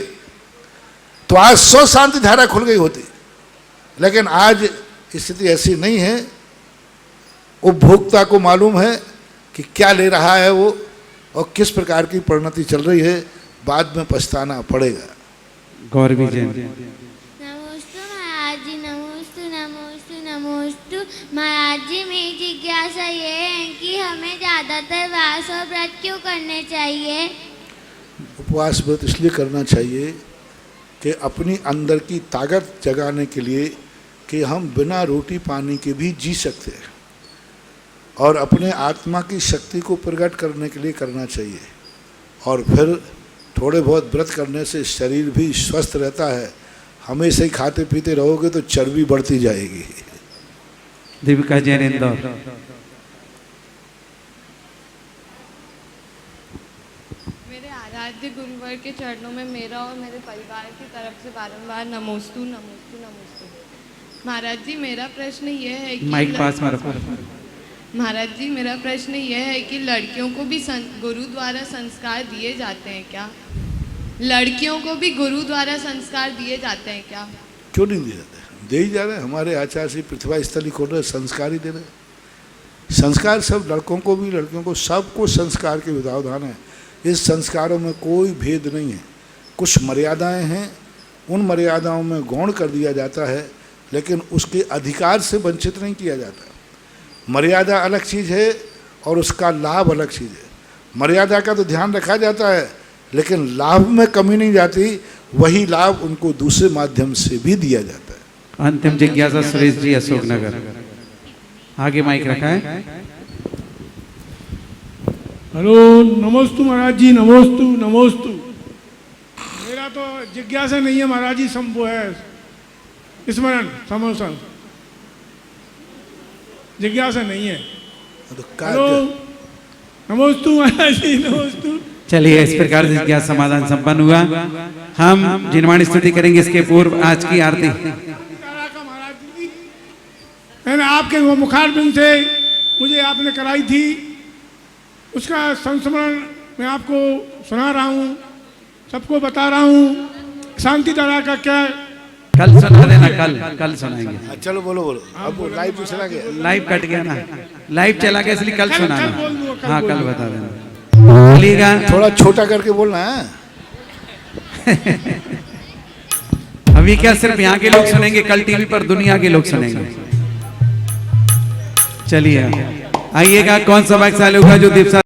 तो आज 100 शांति धारा खुल गई होती। लेकिन आज स्थिति ऐसी नहीं है। उपभोक्ता को मालूम है कि क्या ले रहा है वो और किस प्रकार की परिणति चल रही है, बाद में पछताना पड़ेगा। गौरवी जैन। नमोस्तु महाराज जी, नमोस्तु नमोस्तु नमोस्तु महाराज जी। मेरी जिज्ञासा ये है कि हमें ज़्यादातर उपवास और व्रत क्यों करने चाहिए? उपवास व्रत इसलिए करना चाहिए कि अपनी अंदर की ताकत जगाने के लिए कि हम बिना रोटी पानी के भी जी सकते हैं, और अपने आत्मा की शक्ति को प्रकट करने के लिए करना चाहिए। और फिर थोड़े बहुत व्रत करने से शरीर भी स्वस्थ रहता है। हमेशा ही खाते पीते रहोगे तो चर्बी बढ़ती जाएगी। दीपिका जैन इंदौर। मेरे आराध्य गुरुवर के चरणों में मेरा और मेरे परिवार की तरफ से बारंबार नमोस्तु नमोस्तु नमोस्तु। महाराज जी मेरा प्रश्न ये है कि माइक पास में रखो। महाराज जी मेरा प्रश्न यह है कि लड़कियों को भी गुरु द्वारा संस्कार दिए जाते हैं क्या? लड़कियों को भी गुरु द्वारा संस्कार दिए जाते हैं क्या? क्यों नहीं दिए जाते? दे ही जा रहे हैं। हमारे आचार्य श्री पृथ्वी स्थली खोल रहे, संस्कार ही दे रहे। संस्कार सब लड़कों को भी लड़कियों को सबको संस्कार के विधान है। इस संस्कारों में कोई भेद नहीं है। कुछ मर्यादाएं हैं, उन मर्यादाओं में गौण कर दिया जाता है, लेकिन उसके अधिकार से वंचित नहीं किया जाता। मर्यादा अलग चीज़ है और उसका लाभ अलग चीज़ है। मर्यादा का तो ध्यान रखा जाता है, लेकिन लाभ में कमी नहीं जाती। वही लाभ उनको दूसरे माध्यम से भी दिया जाता है। अंतिम जिज्ञासा सुरेश जी, अशोकनगर। आगे माइक रखा है। हेलो, नमोस्तु महाराज जी, नमोस्तु नमोस्तु। मेरा तो जिज्ञासा नहीं है महाराज जी, संभव है स्मरण समोसन, जिज्ञासा नहीं है। हेलो, नमोस्तु महाराज जी, नमोस्तु। चलिए, इस प्रकार से जिज्ञासा समाधान संपन्न हुआ। हम जिनवाणी स्तुति करेंगे, इसके पूर्व आज की आरती। मैंने आपके वो मुखारबिंद से मुझे आपने कराई थी, उसका संस्मरण मैं आपको सुना रहा हूँ, सबको बता रहा हूँ। शांति धारा का क्या कल सुना देना, कल सुनाएंगे। चलो बोलो बोलो। अब लाइव तो चला गया, लाइव कट गया ना, लाइव चला गया, इसलिए कल सुनाना। हाँ, कल बता देना। थोड़ा छोटा करके बोलना है। अभी क्या सिर्फ यहाँ के लोग सुनेंगे, कल टीवी पर दुनिया के लोग सुनेंगे। चलिए आइएगा, कौन सा भाग्यशाली होगा जो दीपसा